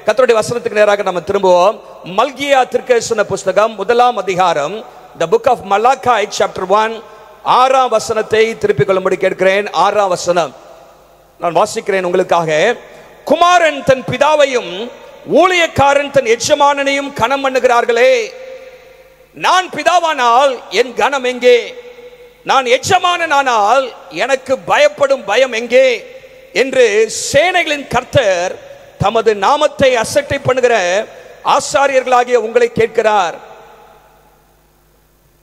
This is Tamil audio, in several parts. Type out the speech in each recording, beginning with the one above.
கர்த்தருடைய வசனத்துக்கு நேராக நம்ம திரும்புவோம். மல்கியா தீர்க்கதரிசன புஸ்தகம் 1ஆம் அதிகாரம், the book of Malachi chapter 1, 6ஆம் வசனத்தை திருப்பிக் கொள்ளும்படி கேட்கிறேன். 6ஆம் வசனம் நான் வாசிக்கிறேன் உங்களுக்காக. குமாரன் தன் பிதாவையும் ஊழியக்காரன் தன் எஜமானனையும் கனம் பண்ணுகிறார்களே, நான் பிதாவானால் என் கனம் எங்கே? நான் எஜமானனானால் எனக்கு பயப்படும் பயம் எங்கே என்று சேனைகளின் கர்த்தர் தமது நாமத்தை அசட்டை பண்ணுகிற ஆசாரியர்களாகிய உங்களை கேட்கிறார்.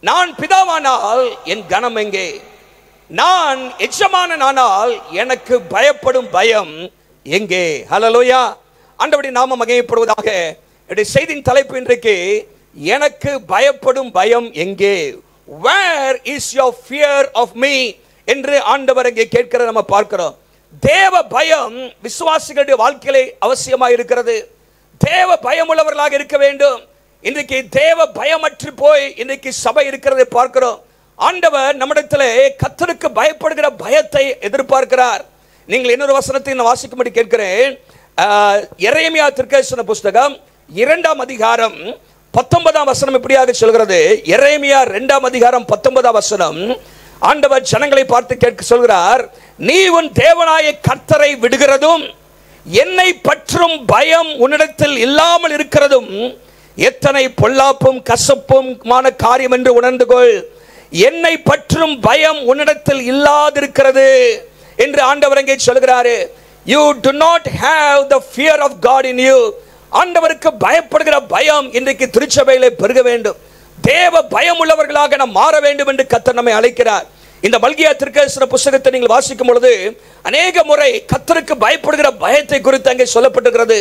நான் பிதாவானால் என் கனம் எங்கே? நான் எஜமானனானால் எனக்கு பயப்படும் பயம் எங்கே? ஹல்லேலூயா. ஆண்டவருடைய நாமம் மகிமைப்படுவதாக. என்னுடைய செய்தியின் தலைப்பு இன்றைக்கு எனக்கு பயப்படும் பயம் எங்கே? Where is your fear of me என்று ஆண்டவர் இங்கே கேட்கிறத நம்ம பார்க்கிறோம். தேவ பயம் விசுவாசிகளுடைய வாழ்க்கையிலே அவசியமாக இருக்கிறது. தேவ பயம் உள்ளவர்களாக இருக்க வேண்டும். இன்றைக்கு தேவ பயமற்று போய் இன்றைக்கு சபை இருக்கிறதை பார்க்கிறோம். ஆண்டவர் நம்மிடத்திலே கர்த்தருக்கு பயப்படுகிற பயத்தை எதிர்பார்க்கிறார். நீங்கள் இன்னொரு வசனத்தை நான் வாசிக்கும்படி கேட்கிறேன். எரேமியா தீர்க்கதரிசன புஸ்தகம் 2ஆம் அதிகாரம் 19ஆம் வசனம் இப்படியாக சொல்கிறது. எரேமியா 2ஆம் அதிகாரம் 19ஆம் வசனம், ஆண்டவர் ஜனங்களை பார்த்து கேட்க சொல்கிறார், நீ உன் தேவனாய கர்த்தரை விடுகிறதும் என்னை பற்றும் பயம் உன்னிடத்தில் இல்லாமல் இருக்கிறதும் எத்தனை பொல்லாப்பும் கசப்புமான காரியம் என்று உணர்ந்து கொள். என்னை பற்றும் பயம் உன்னிடத்தில் இல்லாதிருக்கிறது என்று ஆண்டவர் அங்கே சொல்கிறாரு. You do not have the fear of God in you. ஆண்டவருக்கு பயப்படுகிற பயம் இன்றைக்கு திருச்சபையிலே பெருக வேண்டும். தேவ பயம் உள்ளவர்களாக நாம் மாற வேண்டும் என்று கர்த்தர் நம்மை அழைக்கிறார். இந்த மல்கியா தீர்க்கதரிசன புஸ்தகத்தை நீங்கள் வாசிக்கும் பொழுது அநேக முறை கர்த்தருக்கு பயப்படுகிற பயத்தை குறித்து அங்கே சொல்லப்பட்டிருக்கிறது.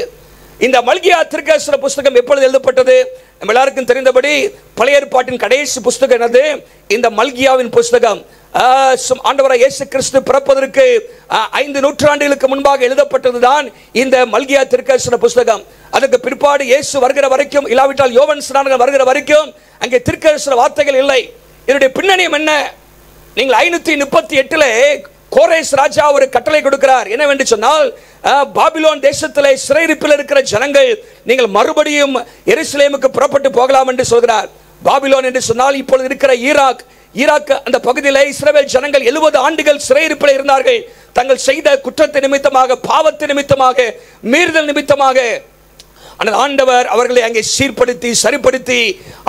இந்த மல்கியா தீர்க்கதரிசன புஸ்தகம் எப்பொழுது எழுதப்பட்டது? நம்ம எல்லாருக்கும் தெரிந்தபடி பழைய ஏற்பாட்டின் கடைசி புஸ்தகம் என்னது? இந்த மல்கியாவின் புஸ்தகம். ஆண்டவராகிய இயேசு கிறிஸ்து பிறப்பதற்கு 5 நூற்றாண்டுகளுக்கு முன்பாக எழுதப்பட்டதுதான் இந்த மல்கியா தீர்க்கதரிசன புஸ்தகம். அதுக்கு பிற்பாடு இயேசு வருகிற வரைக்கும், இல்லாவிட்டால் யோவான் ஸ்நானகன் வருகிற வரைக்கும் அங்கே தீர்க்கதரிசன வார்த்தைகள் இல்லை. இதனுடைய பின்னணியம் என்ன? நீங்கள் 538 கோரேஸ் ராஜா ஒரு கட்டளை கொடுக்கிறார். என்னவென்று சொன்னால், பாபிலோன் தேசத்திலே சிறையிருப்பில் இருக்கிற ஜனங்கள் நீங்கள் மறுபடியும் எருசலேமுக்கு புறப்பட்டு போகலாம் என்று சொல்கிறார். பாபிலோன் என்று சொன்னால் இப்பொழுது இருக்கிற ஈராக் அந்த பகுதியில் இஸ்ரவேல் ஜனங்கள் 70 ஆண்டுகள் சிறையிருப்பில் இருந்தார்கள். தங்கள் செய்த குற்றத்தை நிமித்தமாக, பாவத்தை நிமித்தமாக, மீறுதல் நிமித்தமாக. ஆனால் ஆண்டவர் அவர்களை அங்கே சீர்படுத்தி சரிப்படுத்தி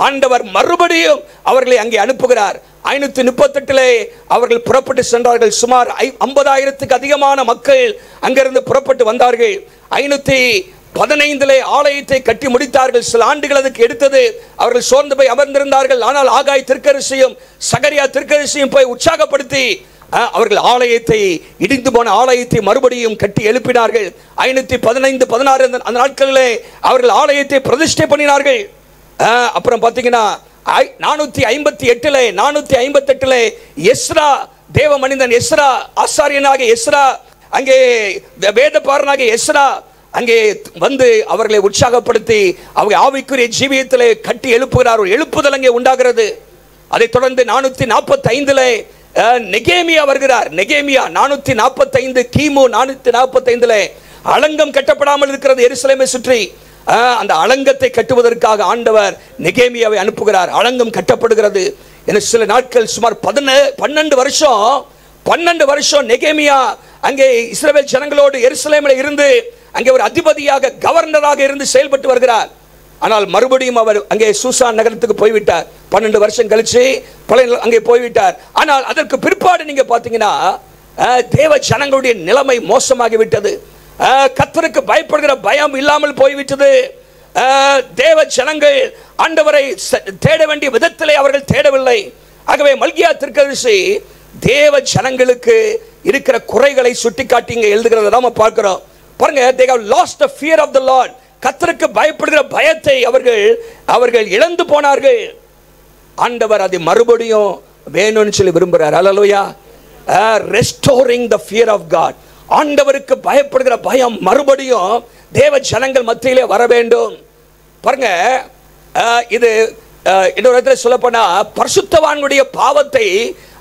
ஆண்டவர் மறுபடியும் அவர்களை அங்கே அனுப்புகிறார். 538 அவர்கள் புறப்பட்டு சென்றார்கள். சுமார் 50,000க்கு அதிகமான மக்கள் அங்கிருந்து புறப்பட்டு வந்தார்கள். 515 ஆலயத்தை கட்டி முடித்தார்கள். சில ஆண்டுகள் அதுக்கு எடுத்தது. அவர்கள் சோர்ந்து போய் அமர்ந்திருந்தார்கள். ஆனால் ஆகாய் தீர்க்கதரிசியும் சகரியா தீர்க்கதரிசியும் போய் உற்சாகப்படுத்தி அவர்கள் ஆலயத்தை, இடிந்து போன ஆலயத்தை மறுபடியும் கட்டி எழுப்பினார்கள். 515, 16 அந்த நாட்களிலே அவர்கள் ஆலயத்தை பிரதிஷ்டை பண்ணினார்கள். அப்புறம் பார்த்தீங்கன்னா 458 எஸ்ரா, தேவ மனிதன் எஸ்ரா, ஆசாரியனாக எஸ்ரா, அங்கே வேதபாரனாக எஸ்ரா அங்கே வந்து அவர்களை உற்சாகப்படுத்தி அவங்க ஆவிக்குரிய ஜீவியத்திலே கட்டி எழுப்புகிறார். ஒரு எழுப்புதல் அங்கே உண்டாகிறது. அதைத் தொடர்ந்து 445 நெகேமியா வருகிறார். நெகேமியா 445 கிமு 445 அலங்கம் கட்டப்படாமல் இருக்கிறது எருசலேமை சுற்றி. அந்த அலங்கத்தை கட்டுவதற்காக ஆண்டவர் நெகேமியாவை அனுப்புகிறார். அலங்கம் கட்டப்படுகிறது. சில நாட்கள் சுமார் 12 வருஷம் நெகேமியா அங்கே இஸ்ரவேல் ஜனங்களோடு எருசலேமில் இருந்து அங்கே ஒரு அதிபதியாக, கவர்னராக இருந்து செயல்பட்டு வருகிறார். ஆனால் மறுபடியும் அவர் அங்கே சூசான் நகரத்துக்கு போய்விட்டார். 12 வருஷம் கழிச்சு அங்கே போய்விட்டார். ஆனால் அதற்கு பிற்பாடு நீங்க பார்த்தீங்கன்னா தேவ ஜனங்களுடைய நிலைமை மோசமாகிவிட்டது. கர்த்தருக்கு பயப்படுகிற பயம் இல்லாமல் போய்விட்டது. தேவ ஜனங்கள் ஆண்டவரை தேட வேண்டிய விதத்திலே அவர்கள் தேடவில்லை. ஆகவே மல்கியா தீர்க்கதரிசி தேவ ஜனங்களுக்கு இருக்கிற குறைகளை சுட்டிக்காட்டி இங்கே எழுதுகிறத நாம பார்க்கிறோம். பாருங்க, they have lost the fear of the Lord. கர்த்தருக்கு பயப்படுகிற பயத்தை அவர்கள் இழந்து போனார்கள். ஆண்டவர் அதை மறுபடியும் வேணும்னு சொல்லி விரும்புகிறார். ஹல்லேலூயா. restoring the fear of God. ஆண்டவருக்கு பயப்படுகிற பயம் மறுபடியும் தேவ ஜனங்கள் மத்தியிலே வர வேண்டும். பாருங்க, இது இன்னொரு இடத்துல சொல்லப்போனா பரிசுத்தவான்களுடைய பாவத்தை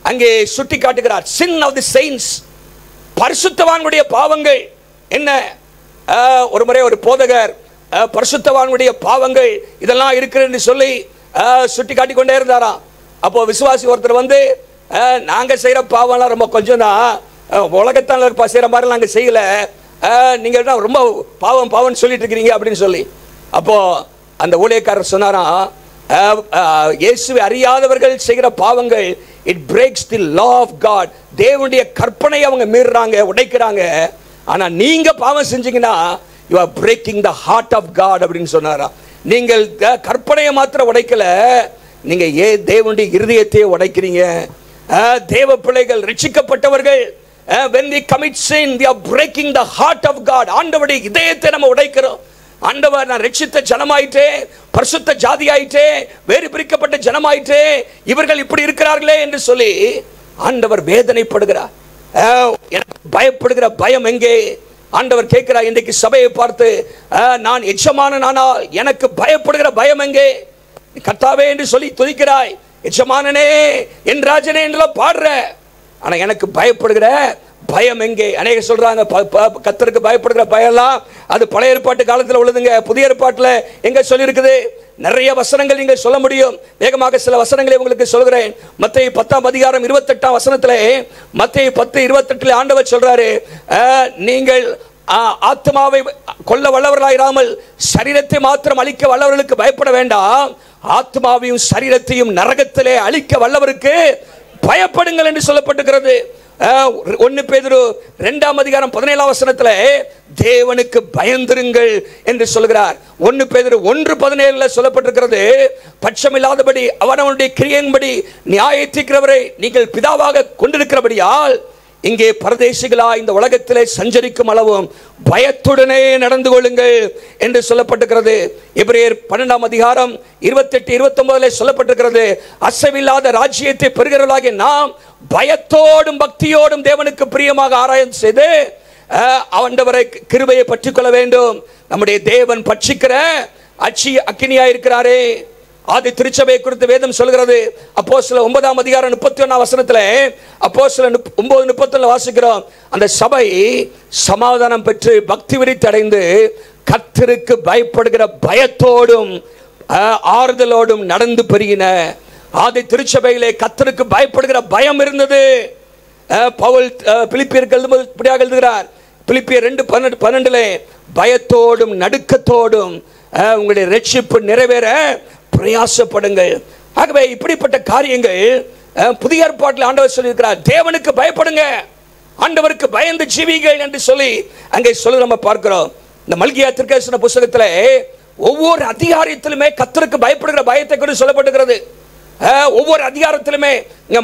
அங்கே சுட்டி காட்டுகிறார். sin of the saints. பரிசுத்தவான்களுடைய பாவங்கள் என்ன? ஒரு முறை ஒரு போதகர் பரிசுத்தவானுடைய பாவங்கள் இதெல்லாம் இருக்குன்னு சொல்லி சுட்டி காட்டி கொண்டே இருந்தாராம். அப்போ விசுவாசி ஒருத்தர் வந்து, நாங்க செய்யற பாவம்லாம் ரொம்ப கொஞ்சம் தான், உலகத்தால் செய்யற மாதிரி நாங்க செய்யல, நீங்க ரொம்ப பாவம் பாவம்னு சொல்லிட்டு இருக்கிறீங்க அப்படின்னு சொல்லி. அப்போ அந்த ஊழியக்காரர் சொன்னாராம், இயேசுவை அறியாதவர்கள் செய்கிற பாவங்கள் it breaks the law of God. தேவனுடைய கற்பனையை அவங்க மீறுறாங்க, உடைக்கிறாங்க. ஆனா நீங்க பாவம் செஞ்சீங்கன்னா you are breaking the heart of God அப்படின்னு சொன்னாராம். நீங்கள் கற்பனையை மாத்திரம் உடைக்கல, நீங்க தேவனுடைய இருதயத்தையே உடைக்கிறீங்க. தேவ பிள்ளைகள் ரட்சிக்கப்பட்டவர்கள் when we commit sin we are breaking the heart of God. ஆண்டவருடைய இதயத்தை நம்ம உடைக்கிறோம். ஆண்டவர், நான் ரட்சித்த ஜனமாயிட்டே, பரிசுத்த ஜாதி ஆயிட்டே, வேறு பிரிக்கப்பட்ட ஜனமாயிட்டே, இவர்கள் இப்படி இருக்கிறார்களே என்று சொல்லி ஆண்டவர் வேதனைப்படுகிறார். பயப்படுகிற பயம் எங்கே? ஆண்டவர் கேட்கிறார் இன்றைக்கு சபையை பார்த்து, நான் எஜமானனானால் எனக்கு பயப்படுகிற பயம் எங்கே? கர்த்தாவே என்று சொல்லி துதிக்கிறாய், எஜமானனே என் ராஜனே என்றெல்லாம் பாடுற, ஆனா எனக்கு பயப்படுகிற பயம் எங்கே? அநேக சொல்றாங்க கர்த்தருக்கு பயப்படுகிற பயம்லாம் அது பழைய ஏற்பாட்டு காலத்தில் உள்ளதுங்க. புதிய ஏற்பாட்டில் எங்க சொல்லி இருக்குது? நிறைய வசனங்கள் நீங்க சொல்ல முடியும். வேகமாக சில வசனங்களை உங்களுக்கு சொல்கிறேன். மத்தேயு 10:28 மத்தேயு 10:28 ஆண்டவர் சொல்றாரு, நீங்கள் ஆத்மாவை கொல்ல வல்லவர்களாயிராமல் சரீரத்தை மாத்திரம் அழிக்க வல்லவர்களுக்கு பயப்பட வேண்டாம், ஆத்மாவையும் சரீரத்தையும் நரகத்திலே அழிக்க வல்லவருக்கு பயப்படுங்கள் என்று சொல்லப்பட்டிருக்கிறது. 1 பேதுரு 2:17 தேவனுக்கு பயந்திருங்கள் என்று சொல்கிறார். 1 பேதுரு 1:17 சொல்லப்பட்டிருக்கிறது, பட்சமில்லாதபடி அவனவனுடைய கிரியையின்படி நியாயத்தீர்க்கிறவரை நீங்கள் பிதாவாக கொண்டிருக்கிறபடியால் இங்கே பரதேசிகளா இந்த உலகத்திலே சஞ்சரிக்கும் அளவும் பயத்துடனே நடந்து கொள்ளுங்கள் என்று சொல்லப்பட்டிருக்கிறது. எபிரேயர் 12:28-29 சொல்லப்பட்டிருக்கிறது, அசைவில்லாத ராஜ்யத்தை பெறுகிறவர்களாகிய நாம் பயத்தோடும் பக்தியோடும் தேவனுக்கு பிரியமாக ஆராய்ச்சி செய்து ஆண்டவரை கிருபையை பற்றிக் கொள்ள வேண்டும். நம்முடைய தேவன் பட்சிக்கிற அக்கினியா இருக்கிறாரே. ஆதி திருச்சபை குறித்து வேதம் சொல்கிறது. அப்போஸ்தலர் 9:31 அப்போஸ்தலர் 9:31 வாசிக்கிறோம், அந்த சபை சமாதானம் பெற்று பக்தி விருத்தி அடைந்து கர்த்தருக்கு பயப்படுகிற பயத்தோடும் ஆறுதலோடும் நடந்து பெருகின. ஆதி திருச்சபையிலே கர்த்தருக்கு பயப்படுகிற பயம் இருந்தது. பவுல் பிலிப்பியருக்கு எழுதும்போது எழுதுகிறார், பிலிப்பியர் 2:12 பயத்தோடும் நடுக்கத்தோடும் உங்களுடைய ரட்சிப்பு நிறைவேற பிரயாசப்படுங்கள். ஆகவே இப்படிப்பட்ட காரியங்கள் புதிய ஏற்பாட்டில் ஆண்டவர் சொல்லியிருக்கிறார். தேவனுக்கு பயப்படுங்க, ஆண்டவருக்கு பயந்து ஜீவிகள் என்று சொல்லி அங்கே சொல்லி நம்ம பார்க்கிறோம். இந்த மல்கியா தீர்க்கதரிசன புத்தகத்தில் ஒவ்வொரு அதிகாரத்திலுமே கர்த்தருக்கு பயப்படுகிற பயத்தை குறித்து சொல்லப்பட்டிருக்கிறது. ஒவ்வொரு அதிகாரத்திலுமே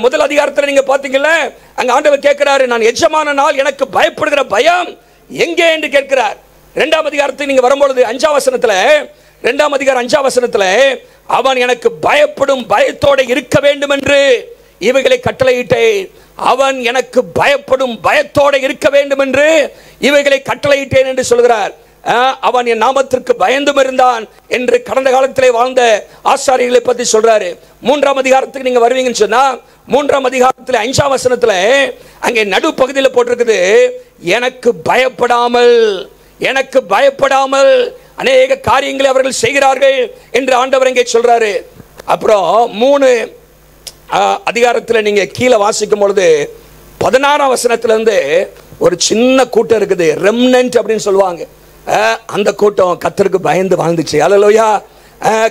முதல் அதிகாரத்தில் நீங்க பாத்தீங்கல்ல, அங்க ஆண்டவர் கேட்கிறாரு, நான் எஜமானனால் எனக்கு பயப்படுகிற பயம் எங்கே என்று கேட்கிறார். 2ஆம் அதிகாரத்துக்கு நீங்க வரும்பொழுது 5ஆம் வசனத்துல, 2ஆம் அதிகாரம் 5ஆம் வசனத்துல, அவன் எனக்கு பயப்படும் பயத்தோடு இருக்க வேண்டும் என்று இவைகளை கட்டளையிட்டேன். அவன் எனக்கு பயப்படும் பயத்தோடு இருக்க வேண்டும் என்று இவைகளை கட்டளையிட்டேன் என்று சொல்கிறார். அவன் என் நாமத்திற்கு பயந்தும் இருந்தான் என்று கடந்த காலத்திலே வாழ்ந்த ஆசாரியர்களை பற்றி சொல்றாரு. 3ஆம் அதிகாரத்துக்கு நீங்க வருவீங்கன்னு சொன்னா 3ஆம் அதிகாரத்தில் 5ஆம் வசனத்துல அங்கே நடுப்பகுதியில் போட்டிருக்குது, எனக்கு பயப்படாமல் அநேக காரியங்களை அவர்கள் செய்கிறார்கள் என்று ஆண்டவர் இங்கே சொல்றாரு. அப்புறம் 3 அதிகாரத்தில் நீங்க கீழே வாசிக்கும் பொழுது 16ஆம் வசனத்திலிருந்து ஒரு சின்ன கூட்டம் இருக்குது, ரெம்னன்ட் அப்படின்னு சொல்லுவாங்க. அந்த கூட்டம் கர்த்தருக்கு பயந்து வாழ்ந்துச்சு. அல்லேலூயா.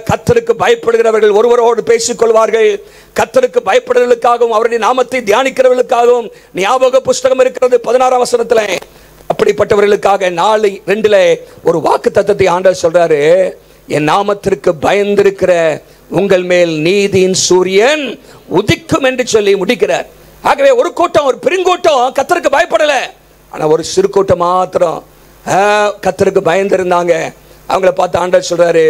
கர்த்தருக்கு பயப்படுகிறவர்கள் ஒருவரோடு பேசிக் கொள்வார்கள். கர்த்தருக்கு பயப்படுவதற்காகவும் அவருடைய நாமத்தை தியானிக்கிறவர்களுக்காகவும் ஞாபக புஸ்தகம் இருக்கிறது 16ஆம் வசனத்துல. அப்படிப்பட்டவர்களுக்காக 4:2 ஒரு வாக்கு தத்தத்தை ஆண்டவர் சொல்றாரு, என் நாமத்திற்கு பயந்திருக்கிற உங்கள் மேல் நீதியின் சூரியன் உதிக்கும் என்று சொல்லி முடிக்கிறார். ஆகவே ஒரு கூட்டம், ஒரு பெருங்கூட்டம் கர்த்தருக்கு பயப்படல, ஆனா ஒரு சிறு கூட்டம் மாத்திரம் கர்த்தருக்கு பயந்திருந்தாங்க. அவங்கள பார்த்து ஆண்டவர் சொல்றாரு,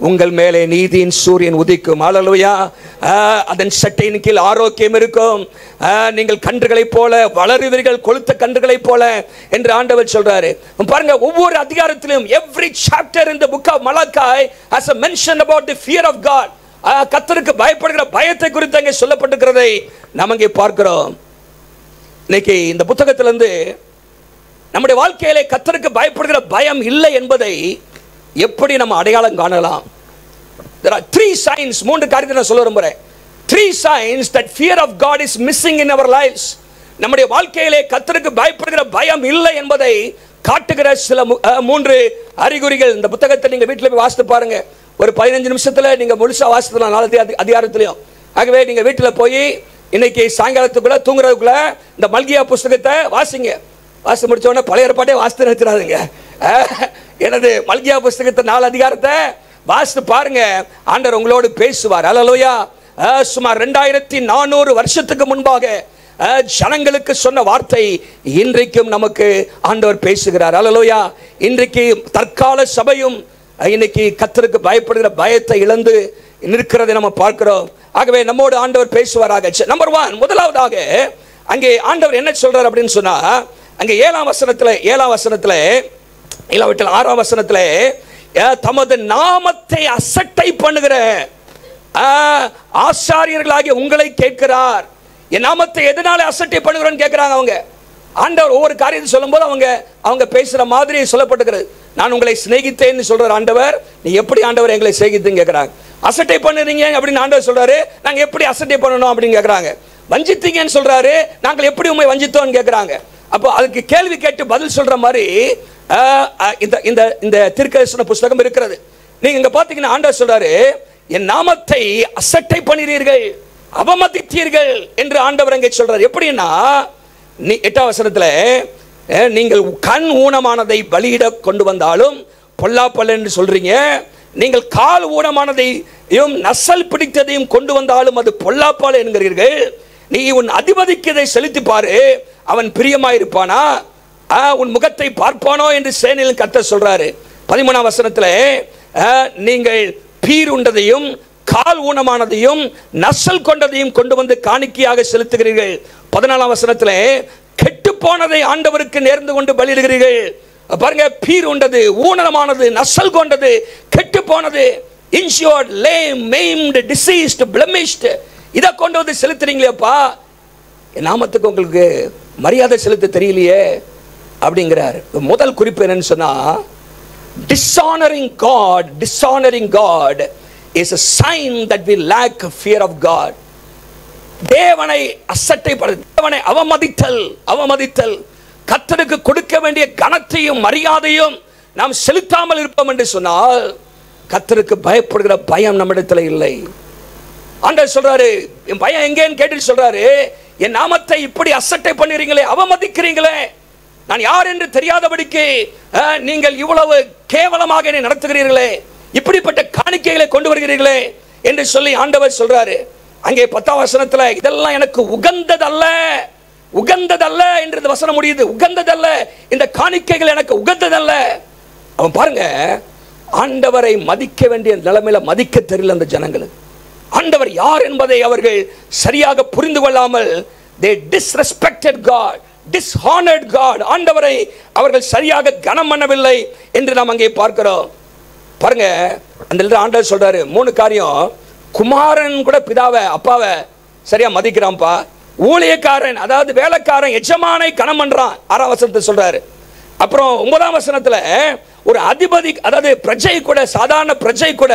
உங்கள் மேலே நீதியின் சூரியன் உதிக்கும். அல்லேலூயா. அதன் சட்டையின் கீழ் ஆரோக்கியம் இருக்கும், நீங்கள் கன்றுகளைப் போல வளருவீர்கள், கொழுத்த கன்றுகளைப் போல என்று ஆண்டவர் சொல்றாரு. பாருங்க, ஒவ்வொரு அதிகாரத்திலும் every chapter in the book of Malachi has a mention about the fear of God. கர்த்தருக்கு பயப்படுகிற பயத்தை குறித்து அங்கே சொல்லப்பட்டிருக்கிறதை நாம் அங்கே பார்க்கிறோம். இன்னைக்கு இந்த புத்தகத்திலிருந்து நம்முடைய வாழ்க்கையிலே கர்த்தருக்கு பயப்படுகிற பயம் இல்லை என்பதை எப்படி நம்ம அடையாளம் காணலாம்? There are three signs. மூன்று காரியத்தை நான் சொல்ல விரும்புகிறேன். Three signs that fear of God is missing in our lives. நம்முடைய வாழ்க்கையிலே கர்த்தருக்கு பயப்படுகிற பயம் இல்லை என்பதை காட்டுகிற சில மூன்று அறிகுறிகள். இந்த புத்தகத்தை நீங்க வீட்டில் போய் வாசித்து பாருங்க. ஒரு 15 நிமிஷத்துல நீங்க முழுசா வாசிக்கலாம் 4 அதிகாரத்திலையும். ஆகவே நீங்க வீட்டில் போய் இன்னைக்கு சாயங்காலத்துக்குள்ள தூங்குறதுக்குள்ள இந்த மல்கியா புஸ்தகத்தை வாசிங்க. வாசி முடிச்ச உடனே பழைய ஏற்பாட்டே வாசித்து நிறுத்திடாதீங்க. எனது மல்கியா புஸ்தகத்தை 4 அதிகாரத்தை வாசித்து பாருங்க. ஆண்டவர் உங்களோடு பேசுவார். அல்லேலூயா. சுமார் 2400 வருஷத்துக்கு முன்பாக ஜனங்களுக்கு சொன்ன வார்த்தை இன்றைக்கும் நமக்கு ஆண்டவர் பேசுகிறார். அல்லேலூயா. இன்றைக்கு தற்கால சபையும் இன்னைக்கு கர்த்தருக்கு பயப்படுகிற பயத்தை இழந்து நிற்கிறதை நம்ம பார்க்கிறோம். ஆகவே நம்மோடு ஆண்டவர் பேசுவாராக. நம்பர் 1, முதலாவதாக அங்கே ஆண்டவர் என்ன சொல்றார் அப்படின்னு சொன்னா, அங்கே 7ஆம் வசனத்துல இல்லாவிட்டால் 6ஆம் வசனத்துல தமது நாமத்தை அசட்டை பண்ணுகிற ஆசாரியர்களாகிய உங்களை கேட்கிறார். என் நாமத்தை எதனால அசட்டை பண்ணுகிறோன்னு கேட்கிறாங்க அவங்க. ஆண்டவர் ஒவ்வொரு காரியத்தை சொல்லும் போது அவங்க பேசுற மாதிரி சொல்லப்பட்டுகிறது. நான் உங்களை சிநேகித்தேன்னு சொல்றார் ஆண்டவர். நீ எப்படி ஆண்டவர் எங்களை சிநேகித்துன்னு கேட்கிறாங்க. அசட்டை பண்ணுறீங்க அப்படின்னு ஆண்டவர் சொல்றாரு. நாங்க எப்படி அசட்டை பண்ணணும் அப்படின்னு கேட்கிறாங்க. வஞ்சித்தீங்கன்னு சொல்றாரு. நாங்கள் எப்படி உண்மை வஞ்சித்தோம்னு கேட்கிறாங்க. அப்போ அதுக்கு கேள்வி கேட்டு பதில் சொல்ற மாதிரி இந்த தீர்க்கதரிசன புஸ்தகம் இருக்கிறது. நீங்க இங்க பாத்தீங்கன்னா ஆண்டவர் சொல்றாரு, என் நாமத்தை அசட்டை பண்ணினீர்கள், அவமதித்தீர்கள் என்று ஆண்டவர் அங்கே சொல்றாரு. எப்படின்னா 8ஆம் வசனத்துல நீங்கள் கண் ஊனமானதை பலியிட கொண்டு வந்தாலும் பொல்லாப்பல் என்று சொல்றீங்க. நீங்கள் கால் ஊனமானதையும் நசல் பிடித்ததையும் கொண்டு வந்தாலும் அது பொல்லாப்பால் என்கிறீர்கள். நீ உன் அதிபதிக்கு இதை செலுத்தி பாரு, அவன் பிரியமாயிருப்பானா, உன் முகத்தை பார்ப்பானோ என்று சேனையில் கர்த்தர் சொல்றாரு. 13ஆம் வசனத்துல நீங்கள் பீர் உண்டதையும் கால் ஊனமானதையும் நசல் கொண்டதையும் கொண்டு வந்து காணிக்கையாக செலுத்துகிறீர்கள். 14ஆம் வசனத்துல கெட்டு போனதை ஆண்டவருக்கு நேர்ந்து கொண்டு பலியிடுகிறீர்கள். பாருங்க, பீர் உண்டது, ஊனமானது, நசல் கொண்டது, கெட்டு போனது, இன்ஜூர்ட், லேம், மெய்ம்டு, டிசீஸ்டு, பிளமிஷ்டு, இதை கொண்டு வந்து செலுத்துறீங்களேப்பா, என் நாமத்துக்கு உங்களுக்கு மரியாதை செலுத்த தெரியலையே அப்படிங்கிறார். முதல் குறிப்பு என்னன்னு சொன்னா, dishonoring God is a sign that we lack fear of God. தேவனை அசட்டைப்படுத்த, தேவனை அவமதித்தல், கர்த்தருக்கு கொடுக்க வேண்டிய கனத்தையும் மரியாதையும் நாம் செலுத்தாமல் இருப்போம் என்று சொன்னால் கர்த்தருக்கு பயப்படுகிற பயம் நம்மிடத்தில் இல்லை. ஆண்டவர் சொல்றாரு, என் பயம் எங்கேன்னு கேட்டு சொல்றாரு, என் நாமத்தை இப்படி அசட்டை பண்ணுறீங்களே, அவமதிக்கிறீங்களே, நான் யார் என்று தெரியாதபடிக்கு நீங்கள் இவ்வளவு கேவலமாக என்னை நடத்துகிறீர்களே, இப்படிப்பட்ட காணிக்கைகளை கொண்டு வருகிறீர்களே என்று சொல்லி ஆண்டவர் சொல்றாரு. அங்கே 10ஆம் வசனத்துல இதெல்லாம் எனக்கு உகந்ததல்ல என்று இந்த வசனம் முடியுது. உகந்ததல்ல, இந்த காணிக்கைகள் எனக்கு உகந்ததல்ல. அவன் பாருங்க, ஆண்டவரை மதிக்க வேண்டிய நிலைமையில மதிக்க தெரியல அந்த ஜனங்களுக்கு. ஆண்டவர் யார் என்பதை அவர்கள் சரியாக புரிந்து கொள்ளாமல் they disrespected God, dishonored God. ஆண்டவரை அவர்கள் சரியாக கனம் பண்ணவில்லை என்று நாம் அங்கே பார்க்கிறோம். பாருங்க, அந்த ஆண்டவர் சொல்றாரு 3 காரியம். குமாரன் கூட பிதாவை அப்பாவை சரியா மதிக்கிறான்ப்பா. ஊழியக்காரன், அதாவது வேலைக்காரன் எஜமானை கனம் பண்றான். 6ஆம் வசனத்தை சொல்றாரு. அப்புறம் 9ஆம் வசனத்துல ஒரு அதிபதி, அதாவது பிரஜை கூட, சாதாரண பிரஜை கூட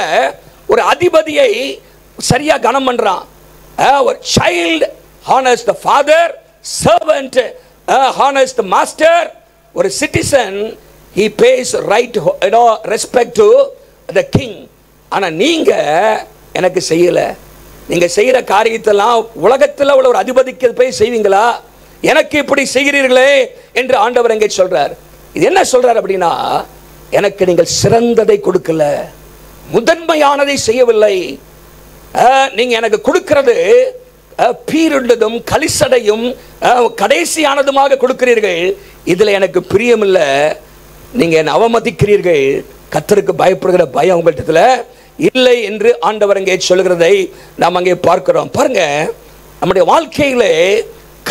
ஒரு அதிபதியை சரியா கனம் பண்றான். ஒரு child honors the father, servant honors the master, ஒரு citizen he pays right respect to the king. ஆனா நீங்க எனக்கு செய்யல, நீங்க செய்யற காரியத்தெல்லாம் உலகத்தில் உள்ள ஒரு அதிபதிக்கு போய் செய்வீங்களா, எனக்கு இப்படி செய்கிறீர்களே என்று ஆண்டவர் எங்கே சொல்றார். இது என்ன சொல்றார் அப்படின்னா, எனக்கு நீங்கள் சிறந்ததை கொடுக்கல, முதன்மையானதை செய்யவில்லை, நீங்க எனக்கு கொடுக்கிறது பீருண்டதும் கலிசடையும் கடைசியானதுமாக கொடுக்கிறீர்கள், இதுல எனக்கு பிரியமில்ல, நீங்க என்னை அவமதிக்கிறீர்கள், கர்த்தருக்கு பயப்படுகிற பயம் உங்கள்கிட்ட இல்லை என்று ஆண்டவர் அங்கே சொல்கிறதை நாம் அங்கே பார்க்கிறோம். பாருங்க, நம்முடைய வாழ்க்கையிலே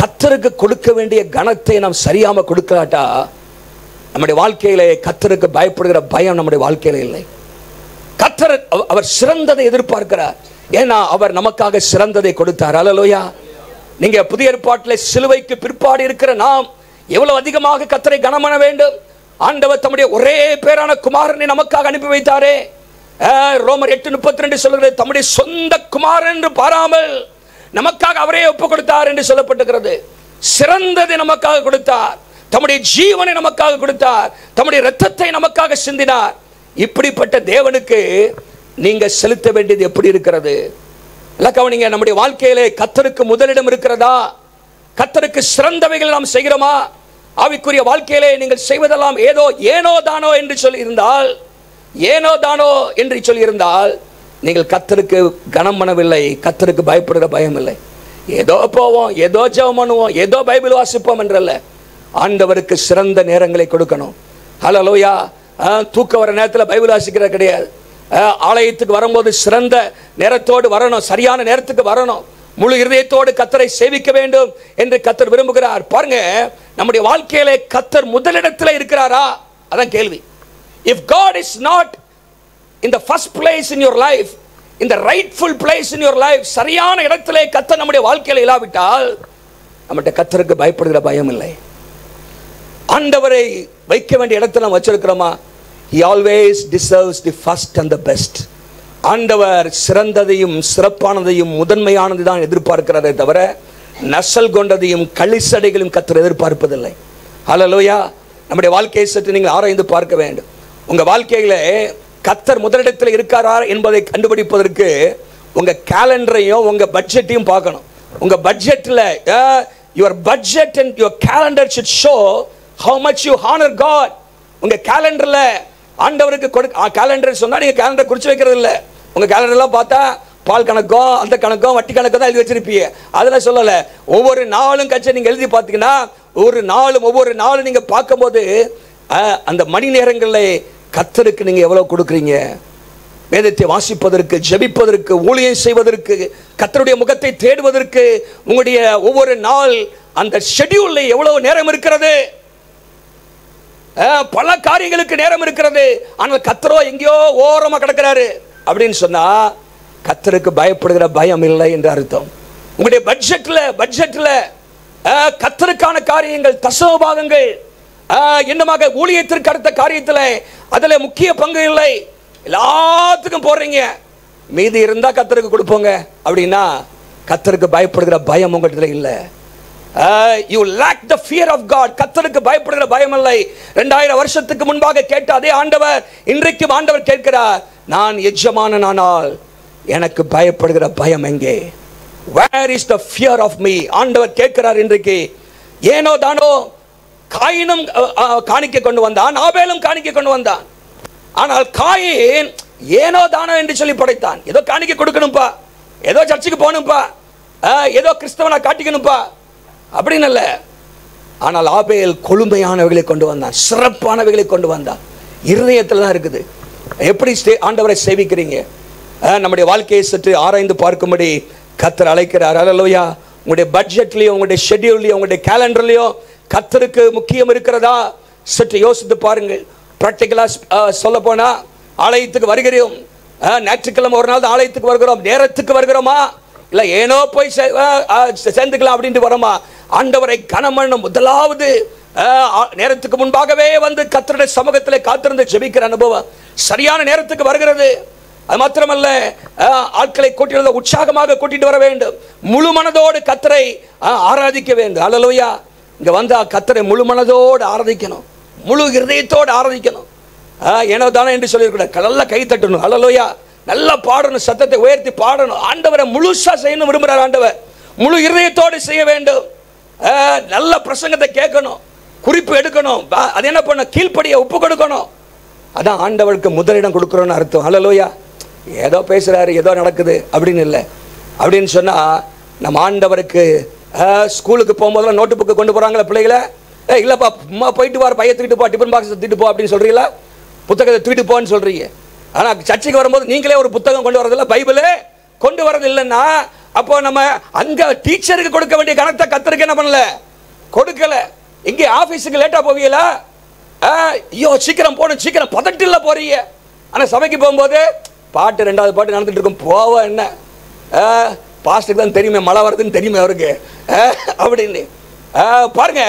கர்த்தருக்கு கொடுக்க வேண்டிய கனத்தை நாம் சரியாம கொடுக்கலாட்டா நம்முடைய வாழ்க்கையிலே கர்த்தருக்கு பயப்படுகிற பயம் நம்முடைய வாழ்க்கையில இல்லை. கர்த்தர் அவர் சிறந்ததை எதிர்பார்க்கிறார். ஏன்னா அவர் நமக்காக சிறந்ததை கொடுத்தார். அல்லேலூயா. நீங்க புதிய ஏற்பாட்டில் சிலுவைக்கு பிற்பாடு இருக்கிற நாம் எவ்வளவு அதிகமாக கர்த்தரை கனம் பண்ண வேண்டும். ஆண்டவர் தம்முடைய ஒரே பேரான குமாரனை நமக்காக அனுப்பி வைத்தாரே. ரோமர் 8:32 சொல்கிறது, தம்முடைய சொந்த குமாரன் என்று பாராமல் நமக்காக அவரே ஒப்பு கொடுத்தார் என்று சொல்லப்பட்டிருக்கிறது. சிறந்ததை நமக்காக கொடுத்தார், தம்முடைய ஜீவனை நமக்காக கொடுத்தார், தம்முடைய இரத்தத்தை நமக்காக சிந்தினார். இப்படிப்பட்ட தேவனுக்கு நீங்க செலுத்த வேண்டியது எப்படி இருக்கிறது? கவனிங்க, நம்முடைய வாழ்க்கையிலே கர்த்தருக்கு முதலிடம் இருக்கிறதா? கர்த்தருக்கு சிறந்தவைகளை நாம் செய்கிறோமா? ஆவிக்குரிய வாழ்க்கையிலே நீங்கள் செய்வதெல்லாம் ஏனோ தானோ என்று சொல்லி இருந்தால் நீங்கள் கர்த்தருக்கு கனம் பண்ணவில்லை, கர்த்தருக்கு பயப்படுகிற பயம் இல்லை. ஏதோ போவோம், ஏதோ ஜெபம் பண்ணுவோம், ஏதோ பைபிள் வாசிப்போம் என்றல்ல, ஆண்டவருக்கு சிறந்த நேரங்களை கொடுக்கணும். ஹல்லேலூயா. தூக்க வர நேரத்தில் பைபிள் வாசிக்கிற கிடையாது. ஆலயத்துக்கு வரும்போது சிறந்த நேரத்தோடு வரணும், சரியான நேரத்துக்கு வரணும், முழு இருதயத்தோடு கர்த்தரை சேவிக்க வேண்டும் என்று கர்த்தர் விரும்புகிறார். பாருங்க, நம்முடைய வாழ்க்கையிலே கர்த்தர் முதலிடத்தில் இருக்கிறாரா? அதான் கேள்வி. If God is not in the first place in your life, in the rightful place in your life, சரியான இடத்திலே கர்த்தர் நம்முடைய வாழ்க்கையில இல்லாவிட்டால் நம்மகிட்ட கர்த்தருக்கு பயப்படுகிற பயம் இல்லை. ஆண்டவரை வைக்க வேண்டிய இடத்துல நாம் வச்சிருக்கிறோமா? He always deserves the first and the best. ஆண்டவர் சிறந்ததையும் சிறப்பானதையும் முதன்மையானது தான் எதிர்பார்க்கிறாரே தவிர நசல் கொண்டதையும் களிசடைகளையும் கர்த்தர் எதிர்பார்ப்பதில்லை. ஹல்லேலூயா. நம்முடைய வாழ்க்கையை சற்று நீங்கள் ஆராய்ந்து பார்க்க வேண்டும். உங்க வாழ்க்கையில கர்த்தர் முதலிடத்தில் இருக்காரா என்பதை கண்டுபிடிப்பதற்கு உங்க கேலண்டரையும் உங்க பட்ஜெட்டையும் பார்க்கணும். உங்க பட்ஜெட்ல your budget and your calendar should show how much you honor God. உங்க கேலண்டர்ல ஆண்டவருக்கு கேலண்டர் சொன்னா நீங்க கேலண்டர் குறிச்சு வைக்கிறது இல்லை. உங்க கேலண்டர்லாம் பார்த்தா பால் கணக்கும் அந்த கணக்கும் வட்டி கணக்கும் தான் எழுதி வச்சிருப்பீங்க. அதெல்லாம் சொல்லல. ஒவ்வொரு நாளும் கட்சி நீங்க எழுதி பார்த்தீங்கன்னா ஒவ்வொரு நாளும் நீங்க பார்க்கும்போது அந்த மணி நேரங்களில் கர்த்தருக்கு நீங்க எவ்வளவு கொடுக்குறீங்க? வேதத்தை வாசிப்பதற்கு, ஜெபிப்பதற்கு, ஊழியம் செய்வதற்கு, கர்த்தருடைய முகத்தை தேடுவதற்கு உங்களுடைய ஒவ்வொரு நாள் அந்த ஷெட்யூல்ல எவ்வளவு நேரம் இருக்கிறது? பல காரியங்களுக்கு நேரம் இருக்கிறது. ஆனால் கர்த்தரோ எங்கேயோ ஓரமா கிடக்கிறாரு அப்படின்னு சொன்னா கர்த்தருக்கு பயப்படுகிற பயம் இல்லை என்று அர்த்தம். உங்களுடைய பட்ஜெட்ல கர்த்தருக்கான காரியங்கள், தசமபாகங்கள், என்னமாக ஊழியத்திற்கு அடுத்த காரியத்தில் அதுல முக்கிய பங்கு இல்லை. எல்லாத்துக்கும் போடுறீங்க, மீதி இருந்தா கர்த்தருக்கு கொடுப்போங்க அப்படின்னா கர்த்தருக்கு பயப்படுகிற பயம் உங்கள்கிட்ட இல்லை. You lack the fear of God. கர்த்தருக்கு பயப்படுகிற பயம் இல்லை. 2000 வருஷத்துக்கு முன்பாக கேட்ட அதே ஆண்டவர் இன்றைக்கும் ஆண்டவர் கேட்கிறார், நான் எஜமானனானால் எனக்கு பயப்படுகிற பயம் எங்கே? Where is the fear of me? ஆண்டவர் கேட்கிறார் இன்றைக்கு. ஏனோ தானோ காயினும் காணிக்கை கொண்டு வந்தான், ஆபேலும் காணிக்கை கொண்டு வந்தான். ஆனால் காயின் ஏனோ தானோ என்று சொல்லி படைத்தான். ஏதோ காணிக்கை கொடுக்கணும்பா, ஏதோ சர்ச்சுக்கு போகணும்பா, ஏதோ கிறிஸ்தவனா காட்டிக்கணும்பா அப்படின்னு அல்ல. ஆனால் ஆபேல் கொழுமையானவைகளை கொண்டு வந்தான், சிறப்பானவைகளை கொண்டு வந்தான். இருதயத்தில் தான் இருக்குது. எப்படி ஆண்டவரை சேவிக்கிறீங்க? நம்முடைய வாழ்க்கையை சற்று ஆராய்ந்து பார்க்கும்படி கர்த்தர் அழைக்கிறார். அல்லேலூயா. உங்களுடைய பட்ஜெட்லயும், உங்களுடைய ஷெட்யூல்லையும், உங்களுடைய கேலண்டர்லயும் கர்த்தருக்கு முக்கியம் இருக்கிறதா? சற்று யோசித்து பாருங்கள். பிராக்டிகலா சொல்ல போனா ஆலயத்துக்கு வருகிறோம், ஞாயிற்றுக்கிழமை ஒரு நாள் ஆலயத்துக்கு வருகிறோம், நேரத்துக்கு வருகிறோமா இல்ல ஏனோ போய் சேர்ந்துக்கலாம் அப்படின்ட்டு வரோமா? ஆண்டவரை கனம் பண்ண முதலாவது நேரத்துக்கு முன்பாகவே வந்து கர்த்தருடைய சமூகத்தில் காத்திருந்து ஜெபிக்கிற அனுபவம் சரியான நேரத்துக்கு வருகிறது. அது மாத்திரமல்ல, ஆட்களை கூட்டிட்டு உற்சாகமாக கூட்டிட்டு வர வேண்டும். முழு மனதோடு கர்த்தரை ஆராதிக்க வேண்டும். அல்லேலூயா. இங்க வந்தா கர்த்தரை முழு மனதோடு ஆராதிக்கணும், முழு இருதயத்தோடு ஆராதிக்கணும். ஏனோ தானே என்று சொல்லியிருக்கூடாது. நல்லா கை தட்டணும். அல்லேலூயா. நல்லா பாடணும், சத்தத்தை உயர்த்தி பாடணும். ஆண்டவரை முழுசா செய்யணும் விரும்புகிறார் ஆண்டவர். முழு இருதயத்தோடு செய்ய வேண்டும். நல்ல பிரசங்கத்தை கேட்கணும், குறிப்பு எடுக்கணும். அது என்ன பண்ண? கீழ்ப்படிய ஒப்பு கொடுக்கணும். அதான் ஆண்டவருக்கு முதலிடம் கொடுக்கிறோன்னு அர்த்தம். அல்லேலூயா. ஏதோ பேசுறாரு, ஏதோ நடக்குது அப்படின்னு இல்லை. அப்படின்னு சொன்னா நம்ம ஆண்டவருக்கு ஸ்கூலுக்கு போகும்போதெல்லாம் நோட்டு புக்கு கொண்டு போறாங்களா பிள்ளைகளை? இல்லப்பா அம்மா போயிட்டு வார், பைய தூக்கிட்டு போ, டிஃபன் பாக்ஸ் தூக்கிட்டு போ அப்படின்னு சொல்றீங்களா? புத்தகத்தை தூக்கிட்டு போன்னு சொல்றீங்க. ஆனா சர்ச்சைக்கு வரும்போது நீங்களே ஒரு புத்தகம் கொண்டு வரதில்லை, பைபிளே கொண்டு வரது இல்லைன்னா அப்போ நம்ம அங்க டீச்சருக்கு கொடுக்க வேண்டிய கணத்தை கர்த்தருக்கு என்ன பண்ணல? கொடுக்கல. எங்கே ஆபீஸுக்கு லேட்டா போவீங்களா? ஐயோ சீக்கிரம் போகணும், சீக்கிரம் பதட்டில போறீங்க. ஆனா சபைக்கு போகும்போது பாட்டு 2வது பாட்டு நடந்துட்டு இருக்கும். போவ என்ன பாஸ்டருக்கு தான் தெரியுமே, மழை வருதுன்னு தெரியுமே அவருக்கு அப்படின்னு பாருங்க.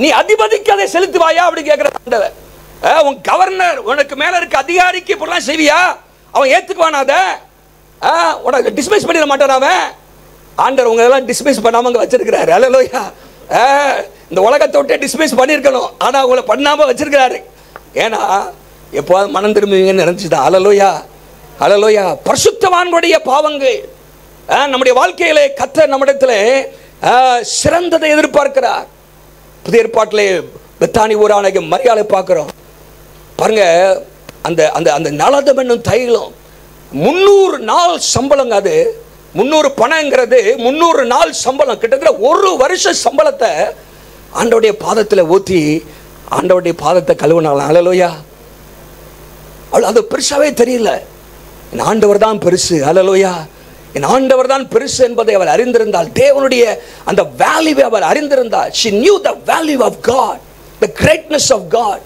நீ அதிபதிக்கு அதை செலுத்துவாயா அப்படி கேட்கிற ஆண்டவர். உன் கவர்னர் உனக்கு மேல இருக்க அதிகாரிக்கு இப்படிலாம் செய்வியா? அவன் ஏத்துக்குவானா? அதை உனக்கு டிஸ்மிஸ் பண்ணிட மாட்டான் அவன். ஆண்டவர் உங்க எல்லாம் டிஸ்மிஸ் பண்ணாம அங்க வச்சிருக்கிறாரு. அல்லேலூயா. இந்த உலகத்தை விட்டு டிஸ்மிஸ் பண்ணியிருக்கணும், ஆனா உங்களை பண்ணாம வச்சிருக்கிறாரு. ஏன்னா எப்போது மனம் திரும்புவீங்கன்னு நினைச்சுதான். அல்லேலூயா, அல்லேலூயா. பரிசுத்தவான்களுடைய பாவங்கள் நம்முடைய வாழ்க்கையிலே கர்த்தர் நம்மிடத்தில் சிறந்ததை எதிர்பார்க்கிறார். புதிய ஏற்பாட்டிலே பெத்தானி ஊரான மரியாதை பார்க்கிறோம் பாருங்க. அந்த அந்த அந்த நலதம் என்னும் தைலம் 300 நாள் சம்பளங்க. அது 300 பணங்கிறது 300 நாள் சம்பளம், கிட்டத்தட்ட 1 வருஷ சம்பளத்தை ஆண்டவருடைய பாதத்தில் ஊற்றி ஆண்டவருடைய பாதத்தை கழுவினாலாம். அல்லேலூயா. அது பெருசாவே தெரியல. என் ஆண்டவர் தான் பெருசு. அல்லேலூயா. என் ஆண்டவர் தான் பெருசு என்பதை அவர் அறிந்திருந்தால், தேவனுடைய அந்த வேல்யூவை அவர் அறிந்திருந்தால், she knew the value of God, the greatness of God.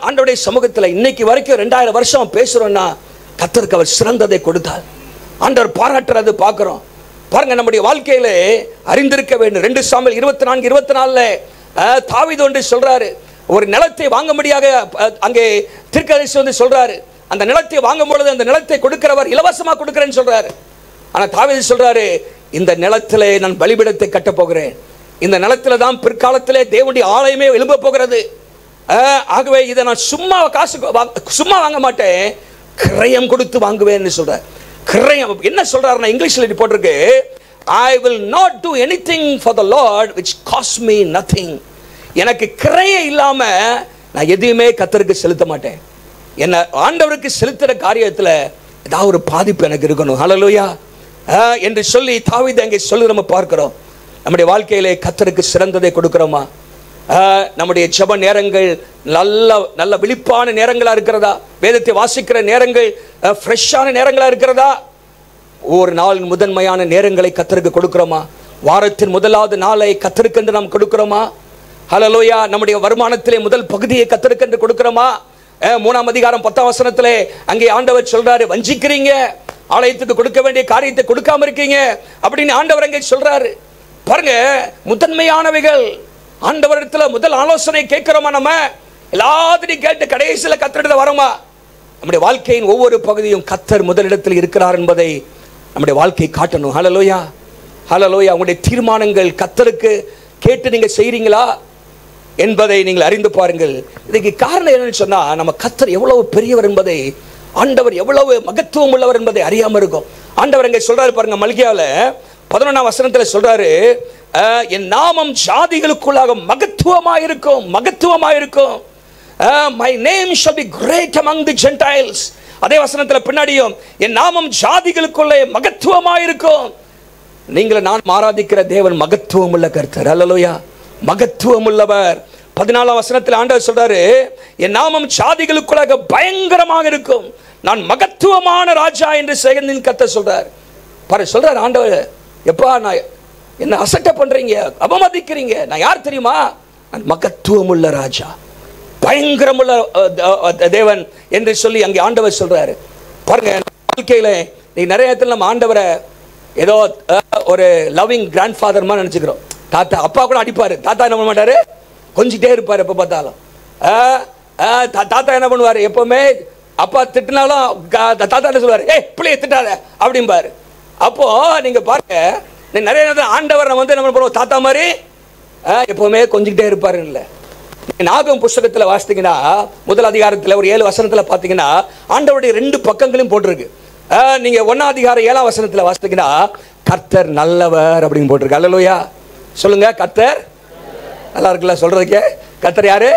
ஆண்டவருடைய சமூகத்தில் இன்னைக்கு வரைக்கும் 2000 வருஷம் பேசுறோம்னா கர்த்தருக்கு அவர் சிறந்ததை கொடுத்தார். ஆண்டவர் பாராட்டுறது பார்க்கிறோம் பாருங்க. நம்முடைய வாழ்க்கையிலே அறிந்திருக்க வேண்டும். 2 சாமுவேல் 24:24 தாவீது ஒன்று சொல்றாரு. ஒரு நிலத்தை வாங்க முடியாத அங்கே தீர்க்கதரிசி வந்து சொல்றாரு, அந்த நிலத்தை வாங்கும் பொழுது அந்த நிலத்தை கொடுக்கிறவர் இலவசமா கொடுக்கிறேன்னு சொல்றாரு. ஆனா தாவீது சொல்றாரு, இந்த நிலத்திலே நான் பலிபீடத்தை கட்ட போகிறேன், இந்த நிலத்தில தான் பிற்காலத்திலே தேவனுடைய ஆலயமே எழும்ப போகிறது. ஆகவே இதை நான் சும்மா வாங்க மாட்டேன், கிரயம் கொடுத்து வாங்குவேன்னு சொல்றார். கிரயம் என்ன சொல்றாருன்னா, இங்கிலீஷ்ல போட்டிருக்கு, I will not do anything for the Lord which costs me nothing. எனக்கு கிரயம் இல்லாம நான் எதையுமே கர்த்தருக்கு செலுத்த மாட்டேன். என்ன ஆண்டவருக்கு செலுத்துற காரியத்தில் ஏதாவது ஒரு பாதிப்பு எனக்கு இருக்கணும். ஹல்லேலூயா என்று சொல்லி தாவீது அங்கே சொல்லி நம்ம பார்க்கிறோம். நம்முடைய வாழ்க்கையிலே கர்த்தருக்கு சிறந்ததை கொடுக்கிறோமா? நம்முடைய ஜெப நேரங்கள் நல்ல நல்ல விழிப்பான நேரங்களா இருக்கிறதா? வேதத்தை வாசிக்கிற நேரங்கள் ஃப்ரெஷ்ஷான நேரங்களா இருக்கிறதா? ஒரு நாள் முதன்மையான நேரங்களை கர்த்தருக்கு கொடுக்கிறோமா? வாரத்தின் முதலாவது நாளை கர்த்தருக்கு என்று நாம் கொடுக்கிறோமா? ஹல்லேலூயா. நம்முடைய வருமானத்திலே முதல் பகுதியை கர்த்தருக்கு என்று கொடுக்கிறோமா? 3ஆம் அதிகாரம் 10ஆம் வசனத்திலே அங்கே ஆண்டவர் சொல்றாரு, வஞ்சிக்கிறீங்க, ஆலயத்துக்கு கொடுக்க வேண்டிய காரியத்தை கொடுக்காம இருக்கீங்க அப்படின்னு ஆண்டவர் அங்கே சொல்றாரு. பாருங்க, முதன்மையானவைகள் ஆண்டவரிடத்தில் முதல் ஆலோசனை கேட்கிறோமா? நம்ம எல்லாத்தையும் கேட்டு கடைசியில் கர்த்தரிடத்தில் வரோமா? நம்முடைய வாழ்க்கையின் ஒவ்வொரு பகுதியும் கர்த்தர் முதலிடத்தில் இருக்கிறார் என்பதை நம்முடைய வாழ்க்கை காட்டணும். ஹல்லேலூயா, ஹல்லேலூயா. உங்களுடைய தீர்மானங்கள் கர்த்தருக்கு கேட்டு நீங்க செய்றீங்களா என்பதை நீங்கள் அறிந்து பாருங்கள். இதுக்கு காரணம் என்னன்னு சொன்னா, நம்ம கர்த்தர் எவ்வளவு பெரியவர் என்பதை, ஆண்டவர் எவ்வளவு மகத்துவம் உள்ளவர் என்பதை அறியாம இருக்கும். ஆண்டவர் அங்கே சொல்றாரு பாருங்க, மல்கியாவில் 11ஆம் வசனத்தில் சொல்றாரு, என் நாமம் ஜாதிகளுக்குள்ளாக மகத்துவமாயிருக்கும், மகத்துவமாயிருக்கும். My name shall be great among the Gentiles. அதே வசனத்தில் பின்னாடியும் என் நாமம் ஜாதிகளுக்குள்ளே மகத்துவமாயிருக்கும். நீங்கள நான் ஆராதிக்கிற தேவன் மகத்துவம் உள்ள கர்த்தர். அல்லேலூயா, மகத்துவம் உள்ளவர். 14ஆம் வசனத்தில் ஆண்டவர் சொல்றாரு, என் நாமம் ஜாதிகளுக்குள்ளாக பயங்கரமாக இருக்கும், நான் மகத்துவமான ராஜா என்று சேகரின் கர்த்தர் சொல்றார். பாரு சொல்றாரு ஆண்டவர், எப்பா நான் என்ன அசட்டை பண்றீங்க, அவமதிக்கிறீங்க, நான் யார் தெரியுமா? நான் மகத்துவம் உள்ள ராஜா, பயங்கரமுள்ள தேவன் என்று சொல்லி அங்கே ஆண்டவர் சொல்றாரு. பாருங்க, வாழ்க்கையில நீ நிறைய இடத்துல நம்ம ஆண்டவரை ஏதோ ஒரு லவ்விங் கிராண்ட் ஃபாதர் மாதிரி நினைச்சுக்கிறோம். தாத்தா, அப்பா கூட அடிப்பாரு, தாத்தா என்ன பண்ண மாட்டாரு, கொஞ்சிட்டே இருப்பாரு எப்ப பார்த்தாலும். தாத்தா என்ன பண்ணுவாரு, எப்பவுமே அப்பா திட்டினாலும் தாத்தா என்ன சொல்லுவாரு, பிள்ளைய திட்டாத அப்படிம்பாரு. அப்போ நீங்க பாருங்க, நிறைய நேரத்தில் ஆண்டவர் நம்ம வந்து என்ன பண்ணுவோம், தாத்தா மாதிரி எப்பவுமே கொஞ்சிக்கிட்டே இருப்பாரு. இல்லை, நாகம் புஸ்தகத்தில் வாசித்தீங்கன்னா முதல் அதிகாரத்தில் ஒரு 7 வசனத்தில் பார்த்தீங்கன்னா ஆண்டவருடைய 2 பக்கங்களையும் போட்டிருக்கு. நீங்க 1ஆம் அதிகாரம் 7ஆம் வசனத்தில் வாசித்தீங்கன்னா கர்த்தர் நல்லவர் அப்படின்னு போட்டிருக்கு. அல்லேலூயா சொல்லுங்க, கர்த்தர் நல்லா இருக்குல்ல சொல்றதுக்கே. கர்த்தர் யாரு?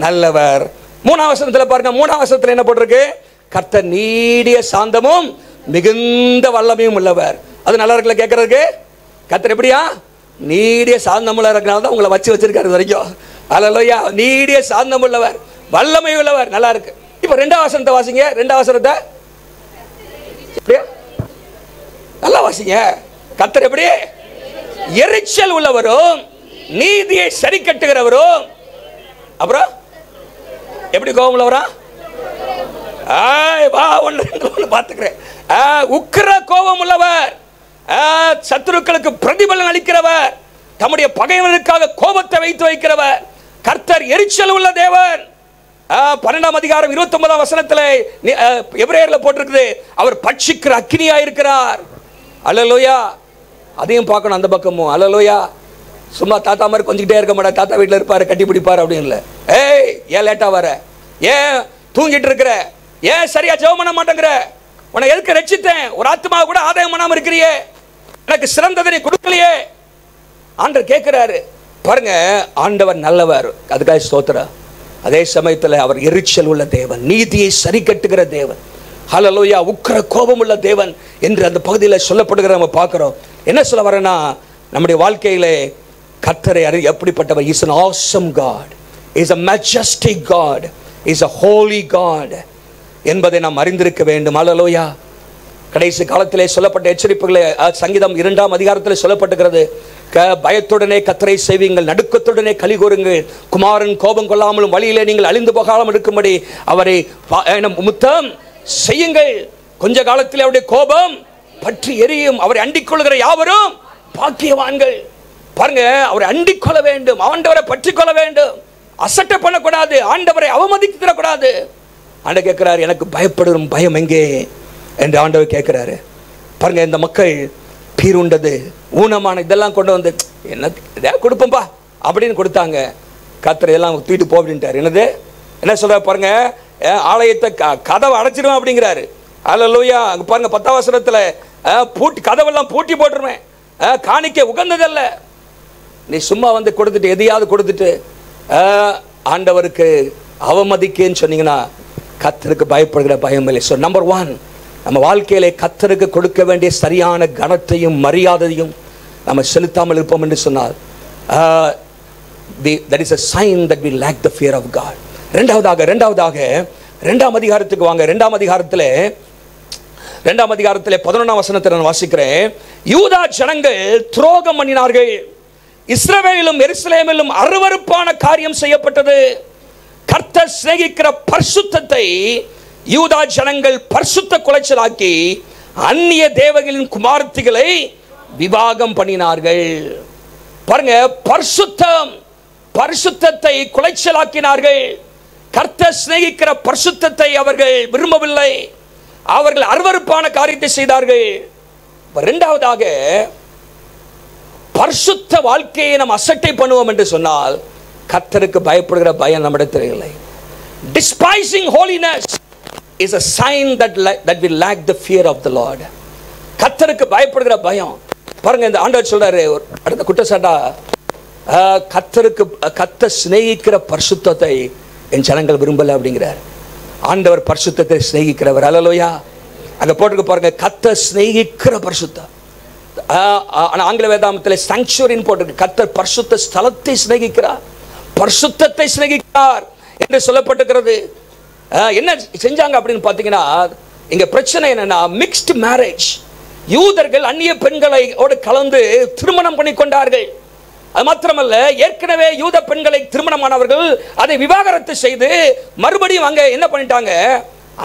நல்லவர். 3ஆம் வசனத்தில் பாருங்க, 3ஆம் வசனத்தில் என்ன போட்டிருக்கு? கர்த்தர் நீடிய சாந்தமும் மிகுந்த வல்லமையும் உள்ளவர். அது நல்லா இருக்குல்ல கேட்கறதுக்கு. கர்த்தர் எப்படியா? நீடிய சாந்தமுள்ள இருக்கிறனால தான் உங்களை வச்சிருக்காரு வரைக்கும். அல்லேலூயா, நீடிய சாந்தம் உள்ளவர், வல்லமை உள்ளவர். நல்லா இருக்கு. இப்ப 2ஆம் வசனத்தை வாசிங்க. 2ஆம் வசனத்தை நல்லா வாசிங்க. கர்த்தர் எப்படி? எரிச்சல் உள்ளவரும் நீதியை சரி கட்டுகிறவரும். அப்புறம் எப்படி கோபம் உள்ளவரா? பார்த்துக்கிறேன். உக்கிர கோபம் உள்ளவர், சத்துருக்களுக்கு பிரதிபலன் அளிக்கிறவர். தம்முடைய பகைவனுக்காக கோபத்தை வைத்து வைக்கிறவர். கர்த்தர் எரிச்சல் உள்ள தேவன். 12ஆம் அதிகாரம் 29ஆம் வசனத்தில் எபிரேயர்ல போட்டிருக்குது, அவர் பட்சிக்கிற அக்கினியா இருக்கிறார். அல்லேலூயா. அதையும் பார்க்கணும் அந்த பக்கமும். அல்லேலூயா. சும்மா தாத்தா மாதிரி கொஞ்சிக்கிட்டே இருக்க மாட்டா, தாத்தா வீட்டில் இருப்பாரு கட்டி பிடிப்பாரு அப்படின்னு இல்லை. ஏய், ஏன் லேட்டா வர, ஏன் தூங்கிட்டு இருக்கிற, ஏன் சரியா ஜெபம் பண்ண மாட்டேங்கிற, உன்னை எதுக்கு ரட்சித்தேன், ஒரு ஆத்மா கூட ஆதாயம் பண்ணாம இருக்கிறியே, எனக்கு சிறந்ததை நீ கொடுக்கலையே. ஆண்டவர் கேட்கிறாரு. பாருங்க, ஆண்டவர் நல்லவர், அதுக்காக ஸ்தோத்திரம். அதே சமயத்தில் அவர் எரிச்சல் உள்ள தேவன், நீதியை சரி கட்டுகிற தேவன். ஹல்லேலூயா. உக்கிர கோபம் உள்ள தேவன் என்று அந்த பகுதியில் சொல்லப்படுகிற நம்ம பார்க்கிறோம். என்ன சொல்ல வரேன்னா, நம்முடைய வாழ்க்கையிலே கர்த்தரை எப்படிப்பட்டவர்? Is an awesome God, is a majestic God, is a holy God என்பதை நாம் அறிந்திருக்க வேண்டும். ஹல்லேலூயா. கடைசி காலத்திலே சொல்லப்பட்ட எச்சரிப்புகளை சங்கீதம் 2ஆம் அதிகாரத்தில் சொல்லப்பட்டிருக்கிறது. பயத்துடனே கர்த்தரை சேவியுங்கள், நடுக்கத்துடனே களி கூறுங்கள், குமாரன் கோபம் கொள்ளாமலும் வழியிலே நீங்கள் அழிந்து போகாமல் இருக்கும்படி அவரை முத்தம் செய்யுங்கள். கொஞ்ச காலத்தில் அவருடைய கோபம் பற்றி எரியும், அவரை அண்டிக் கொள்கிற யாவரும் பாக்கியவான்கள். பாருங்க, அவரை அண்டிக் கொள்ள வேண்டும், ஆண்டவரை பற்றி கொள்ள வேண்டும், அசட்டை பண்ணக்கூடாது, ஆண்டவரை அவமதிக்கக்கூடாது. ஆண்டவர் கேட்கிறார், எனக்கு பயப்படும் பயம் எங்கே என்று ஆண்டவர் கேட்கிறாரு. பாருங்க, இந்த மக்கள் பீருண்டது ஊனமான இதெல்லாம் கொண்டு வந்து என்ன இதை கொடுப்போம்பா அப்படின்னு கொடுத்தாங்க. கர்த்தர் இதெல்லாம் தூக்கிட்டு போ அப்படின்ட்டார். என்னது என்ன சொல்ற பாருங்க, ஆலயத்தை கதவை அடைச்சிடுவேன் அப்படிங்கிறாரு. அல்லேலூயா. அங்க பாருங்க 10ஆம் வசனத்துல பூட்டி கதவெல்லாம் பூட்டி போட்டுருவேன், காணிக்க உகந்ததல்ல. நீ சும்மா வந்து கொடுத்துட்டு எதையாவது கொடுத்துட்டு ஆண்டவருக்கு அவமதிக்கேன்னு சொன்னீங்கன்னா கர்த்தருக்கு பயப்படுகிற பயம் இல்லை. ஸோ நம்பர் 1, நம்ம வாழ்க்கையிலே கர்த்தருக்கு கொடுக்க வேண்டிய சரியான கனத்தையும் மரியாதையும் நம்ம செலுத்தாமல் இருப்போம் என்று சொன்னால் that is a sign that we lack the fear of God. இரண்டாவதாக 2ஆம் அதிகாரத்துக்கு வாங்க. 2ஆம் அதிகாரத்திலே 11ஆம் வசனத்தை நான் வாசிக்கிறேன். யூதா ஜனங்கள் துரோகம் பண்ணினார்கள், இஸ்ரவேலிலும் எருசலேமிலும் அருவருப்பான காரியம் செய்யப்பட்டது. கர்த்தர் சிநேகிக்கிற பரிசுத்தத்தை யூதா ஜனங்கள் பரிசுத்த குலைச்சலாக்கி அந்நிய தேவர்களின் குமாரத்திகளை விவாகம் பண்ணினார்கள். பாருங்க, பரிசுத்தத்தை குலைச்சலாக்கினார்கள். கர்த்தர் சிநேகிக்கிற பரிசுத்தத்தை அவர்கள் விரும்பவில்லை, அவர்கள் அருவருப்பான காரியத்தை செய்தார்கள். இரண்டாவதாக, பரிசுத்த வாழ்க்கையை நாம் அசட்டை பண்ணுவோம் என்று சொன்னால் கர்த்தருக்கு பயப்படுகிற பயம் நம்மிடத்தில் இல்லை. Despising holiness is a sign that we lack the fear of the Lord. கர்த்தருக்கு பயப்படுகிற பயம். பாருங்க, இந்த ஆண்டவர் சொல்றாரு அடுத்த குற்றச்சாட்டா, கர்த்தர் சிநேகிக்கிற பரிசுத்தத்தை என் ஜனங்கள் விரும்பல அப்படிங்கிறார். ஆண்டவர் பரிசுத்தத்தை சிநேகிக்கிறவர். அல்லேலூயா. அங்க போட்டுக்கு பாருங்க, கர்த்தர் சிநேகிக்கிற பரிசுத்தம். ஆங்கில வேதாமத்தில் சாங்சுவரின்னு போட்டிருக்கு. கர்த்தர் பரிசுத்த ஸ்தலத்தை சிநேகிக்கிறார், பரிசுத்தத்தை சிநேகிக்கிறார் என்று சொல்லப்பட்டிருக்கிறது. என்ன செஞ்சாங்க அப்படின்னு பார்த்தீங்கன்னா, இங்க பிரச்சனை என்னன்னா மிக்ஸ்ட் மேரேஜ். யூதர்கள் அந்நிய பெண்களோடு கலந்து திருமணம் பண்ணி கொண்டார்கள். அது மாத்திரமல்ல, ஏற்கனவே யூத பெண்களை திருமணமானவர்கள் அதை விவாகரத்து செய்து மறுபடியும் அங்க என்ன பண்ணிட்டாங்க,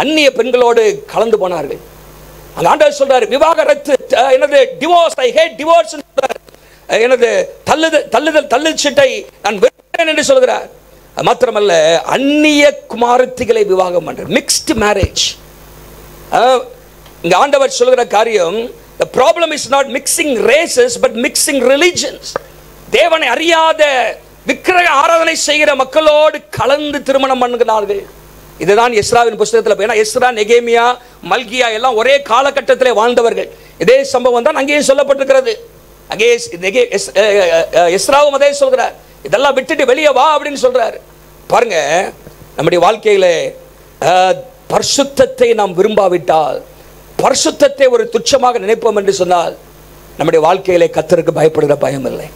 அந்நிய பெண்களோடு கலந்து போனார்கள். அந்த ஆண்டவர் சொல்றாரு, விவாகரத்து என்னது, டிவோர்ஸ், ஐ ஹேட் டிவோர்ஸ், எனது தள்ளுதல் சீட்டை நான் வெறுக்கிறேன் என்று சொல்கிறார். அது மாத்திரமல்ல, அந்நிய குமாரத்திகளை விவாகம் பண்ற மிக்ஸ்ட் மேரேஜ். இங்க ஆண்டவர் சொல்கிற காரியம், the problem is not mixing races but mixing religions. தேவனை அறியாத விக்கிரக ஆராதனை செய்கிற மக்களோடு கலந்து திருமணம் பண்ணுகிறார்கள். இதுதான் எஸ்ராவின் புத்தகத்தில். ஏன்னா எஸ்ரா, நெகேமியா, மல்கியா எல்லாம் ஒரே காலகட்டத்தில் வாழ்ந்தவர்கள். இதே சம்பவம் தான் அங்கேயும் சொல்லப்பட்டிருக்கிறது. அங்கே எஸ்ராவும் அதே சொல்கிறார், இதெல்லாம் விட்டுட்டு வெளியே வா அப்படின்னு சொல்றாரு. பாருங்க, நம்முடைய வாழ்க்கையில பரிசுத்தத்தை நாம் விரும்பாவிட்டால், பரிசுத்தத்தை ஒரு துச்சமாக நினைப்போம் என்று சொன்னால் நம்முடைய வாழ்க்கையிலே கர்த்தருக்கு பயப்படுகிற பயம் இல்லை.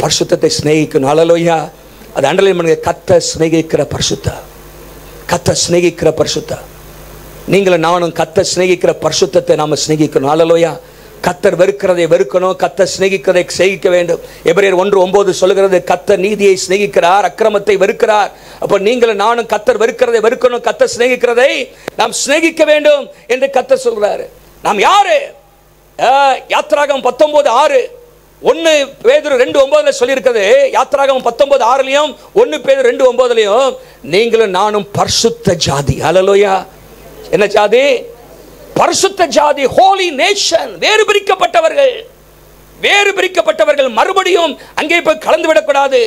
பரிசுத்தத்தை சிநேகிக்கணும். அல்லேலூயா. அது அண்டர்லைன் பண்ணுங்க, கர்த்தர் சிநேகிக்கிற பரிசுத்தம், கர்த்தர் சிநேகிக்கிற பரிசுத்தம். நீங்களும் நானும் கர்த்தர் சிநேகிக்கிற பரிசுத்தத்தை நாம சிநேகிக்கணும். அல்லேலூயா. கர்த்தர் வெறுக்கிறதை வெறுக்கணும், கர்த்தர் சிநேகிக்கிறதை சிநேகிக்க வேண்டும். எபிரேயர் 1:9 சொல்லுகிறது, கர்த்தர் நீதியை சிநேகிக்கிறார், அக்கிரமத்தை வெறுக்கிறார். அப்ப நீங்களும் நானும் கர்த்தர் வெறுக்கிறதை வெறுக்கணும், கர்த்தர் சிநேகிக்கிறதை நாம் சிநேகிக்க வேண்டும் என்று கர்த்தர் சொல்றாரு. நாம் யாரு? யாத்திராகமம் 19:6, 1 பேதுரு 2:9 சொல்லியிருக்கிறது. யாத்திராகமம் 19:6 1 பேதுரு 2:9 நீங்களும் நானும் பரிசுத்த ஜாதி. ஹல்லேலூயா. என்ன ஜாதி? பரிசுத்த ஜாதி, ஹோலி நேஷன். வேறு பிரிக்கப்பட்டவர்கள் மறுபடியும் அங்கே போய் கலந்து விடக்கூடாது.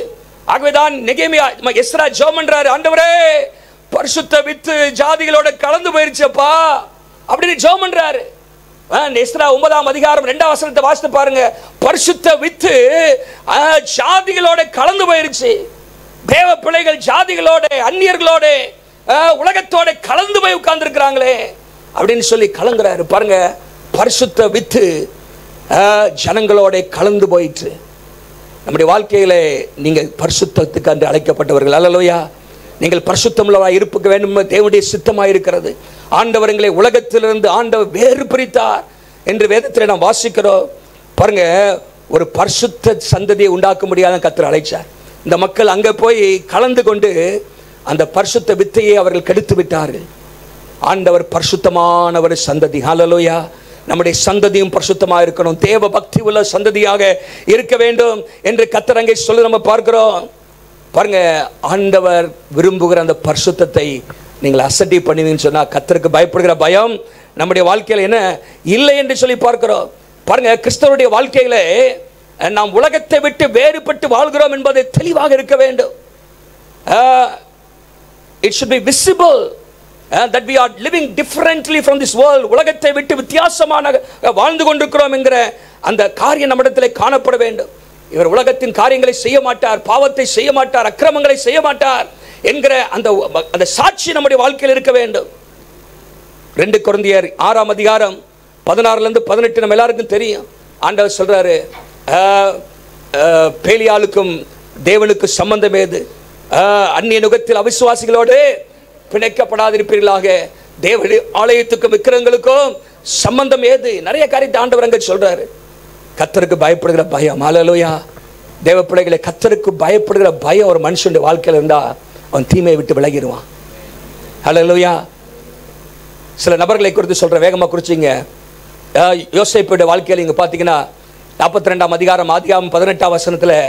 ஆகவேதான் நெகேமியா எஸ்ரா ஜெபம் பண்றாரு, ஆண்டவரே பரிசுத்த வித்து ஜாதிகளோட கலந்து போயிருச்சப்பா அப்படின்னு ஜெபம் பண்றாரு. எஸ்ரா 9ஆம் அதிகாரம் 2ஆம் வசனத்தை வாசித்து பாருங்க. பரிசுத்த வித்து ஜாதிகளோட கலந்து போயிருச்சு. தேவ பிள்ளைகள் ஜாதிகளோட, அந்நியர்களோட, உலகத்தோட கலந்து போய் உட்கார்ந்து இருக்கிறாங்களே அப்படின்னு சொல்லி கலங்குறாரு பாருங்க. பரிசுத்த வித்து ஜனங்களோட கலந்து போயிட்டு. நம்முடைய வாழ்க்கையில நீங்கள் பரிசுத்தத்துக்கு என்று அழைக்கப்பட்டவர்கள். அல்லேலூயா. நீங்கள் பரிசுத்தமுள்ளவராய் இருக்க வேண்டும், தேவனுடைய சித்தமாக இருக்கிறது. ஆண்டவர் எங்களை உலகத்திலிருந்து ஆண்டவர் வேறு பிரித்தார் என்று வேதத்தில் நாம் வாசிக்கிறோம். பாருங்க, ஒரு பரிசுத்த சந்ததியை உண்டாக்க முடியாத கர்த்தர் அழைச்சார். இந்த மக்கள் அங்கே போய் கலந்து கொண்டு அந்த பரிசுத்த வித்தையை அவர்கள் கெடுத்து விட்டார்கள். ஆண்டவர் பரிசுத்தமான ஒரு சந்ததி. ஹல்லேலூயா. நம்முடைய சந்ததியும் பரிசுத்தமாக இருக்கணும், தேவ பக்தி உள்ள சந்ததியாக இருக்க வேண்டும் என்று கர்த்தர் அங்கே சொல்லி நம்ம பார்க்கிறோம். பாருங்க, ஆண்டவர் விரும்புகிற அந்த பரிசுத்தத்தை நீங்கள் அசட்டை பண்ணுவீங்கன்னு சொன்னால் கர்த்தருக்கு பயப்படுகிற பயம் நம்முடைய வாழ்க்கையில் என்ன இல்லை என்று சொல்லி பார்க்கிறோம். பாருங்க, கிறிஸ்தவருடைய வாழ்க்கையில நாம் உலகத்தை விட்டு வேறுபட்டு வாழ்கிறோம் என்பதை தெளிவாக இருக்க வேண்டும். It should be visible that we are living differently from this world. உலகத்தை விட்டு வித்தியாசமான வாழ்ந்து கொண்டிருக்கிறோம் என்கிற அந்த காரியம் நம்மிடத்தில் காணப்பட வேண்டும். இவர் உலகத்தின் காரியங்களை செய்ய மாட்டார், பாவத்தை செய்ய மாட்டார், அக்கிரமங்களை செய்ய மாட்டார் என்கிற அந்த சாட்சி நம்முடைய வாழ்க்கையில் இருக்க வேண்டும். 2 கொரிந்தியர் 6ஆம் அதிகாரம் 16 18 நம்ம எல்லாருக்கும் தெரியும். ஆண்டவர் சொல்றாரு, பேலியாளுக்கும் தேவனுக்கு சம்பந்தம் ஏது? அந்நிய நுகத்தில் அவிசுவாசிகளோடு பிணைக்கப்படாதிருப்பீர்களாக, தேவனுடைய ஆலயத்துக்கும் விக்கிரகங்களுக்கும் சம்பந்தம் ஏது? நிறைய காரியத்தை ஆண்டவர் அங்கே சொல்றாரு. கர்த்தருக்கு பயப்படுகிற பயம். ஹல்லேலூயா. தேவ பிள்ளைகளை, கர்த்தருக்கு பயப்படுகிற பயம் ஒரு மனுஷனுடைய வாழ்க்கையில் இருந்தா அவன் தீமையை விட்டு விலகிடுவான். ஹல்லேலூயா. சில நபர்களை குறித்து சொல்ற, வேகமாக குறிச்சிங்க. யோசேப்புடைய வாழ்க்கையில் இங்கே பார்த்தீங்கன்னா 42ஆம் அதிகாரம் ஆதியாகமம் 18ஆம் வசனத்தில்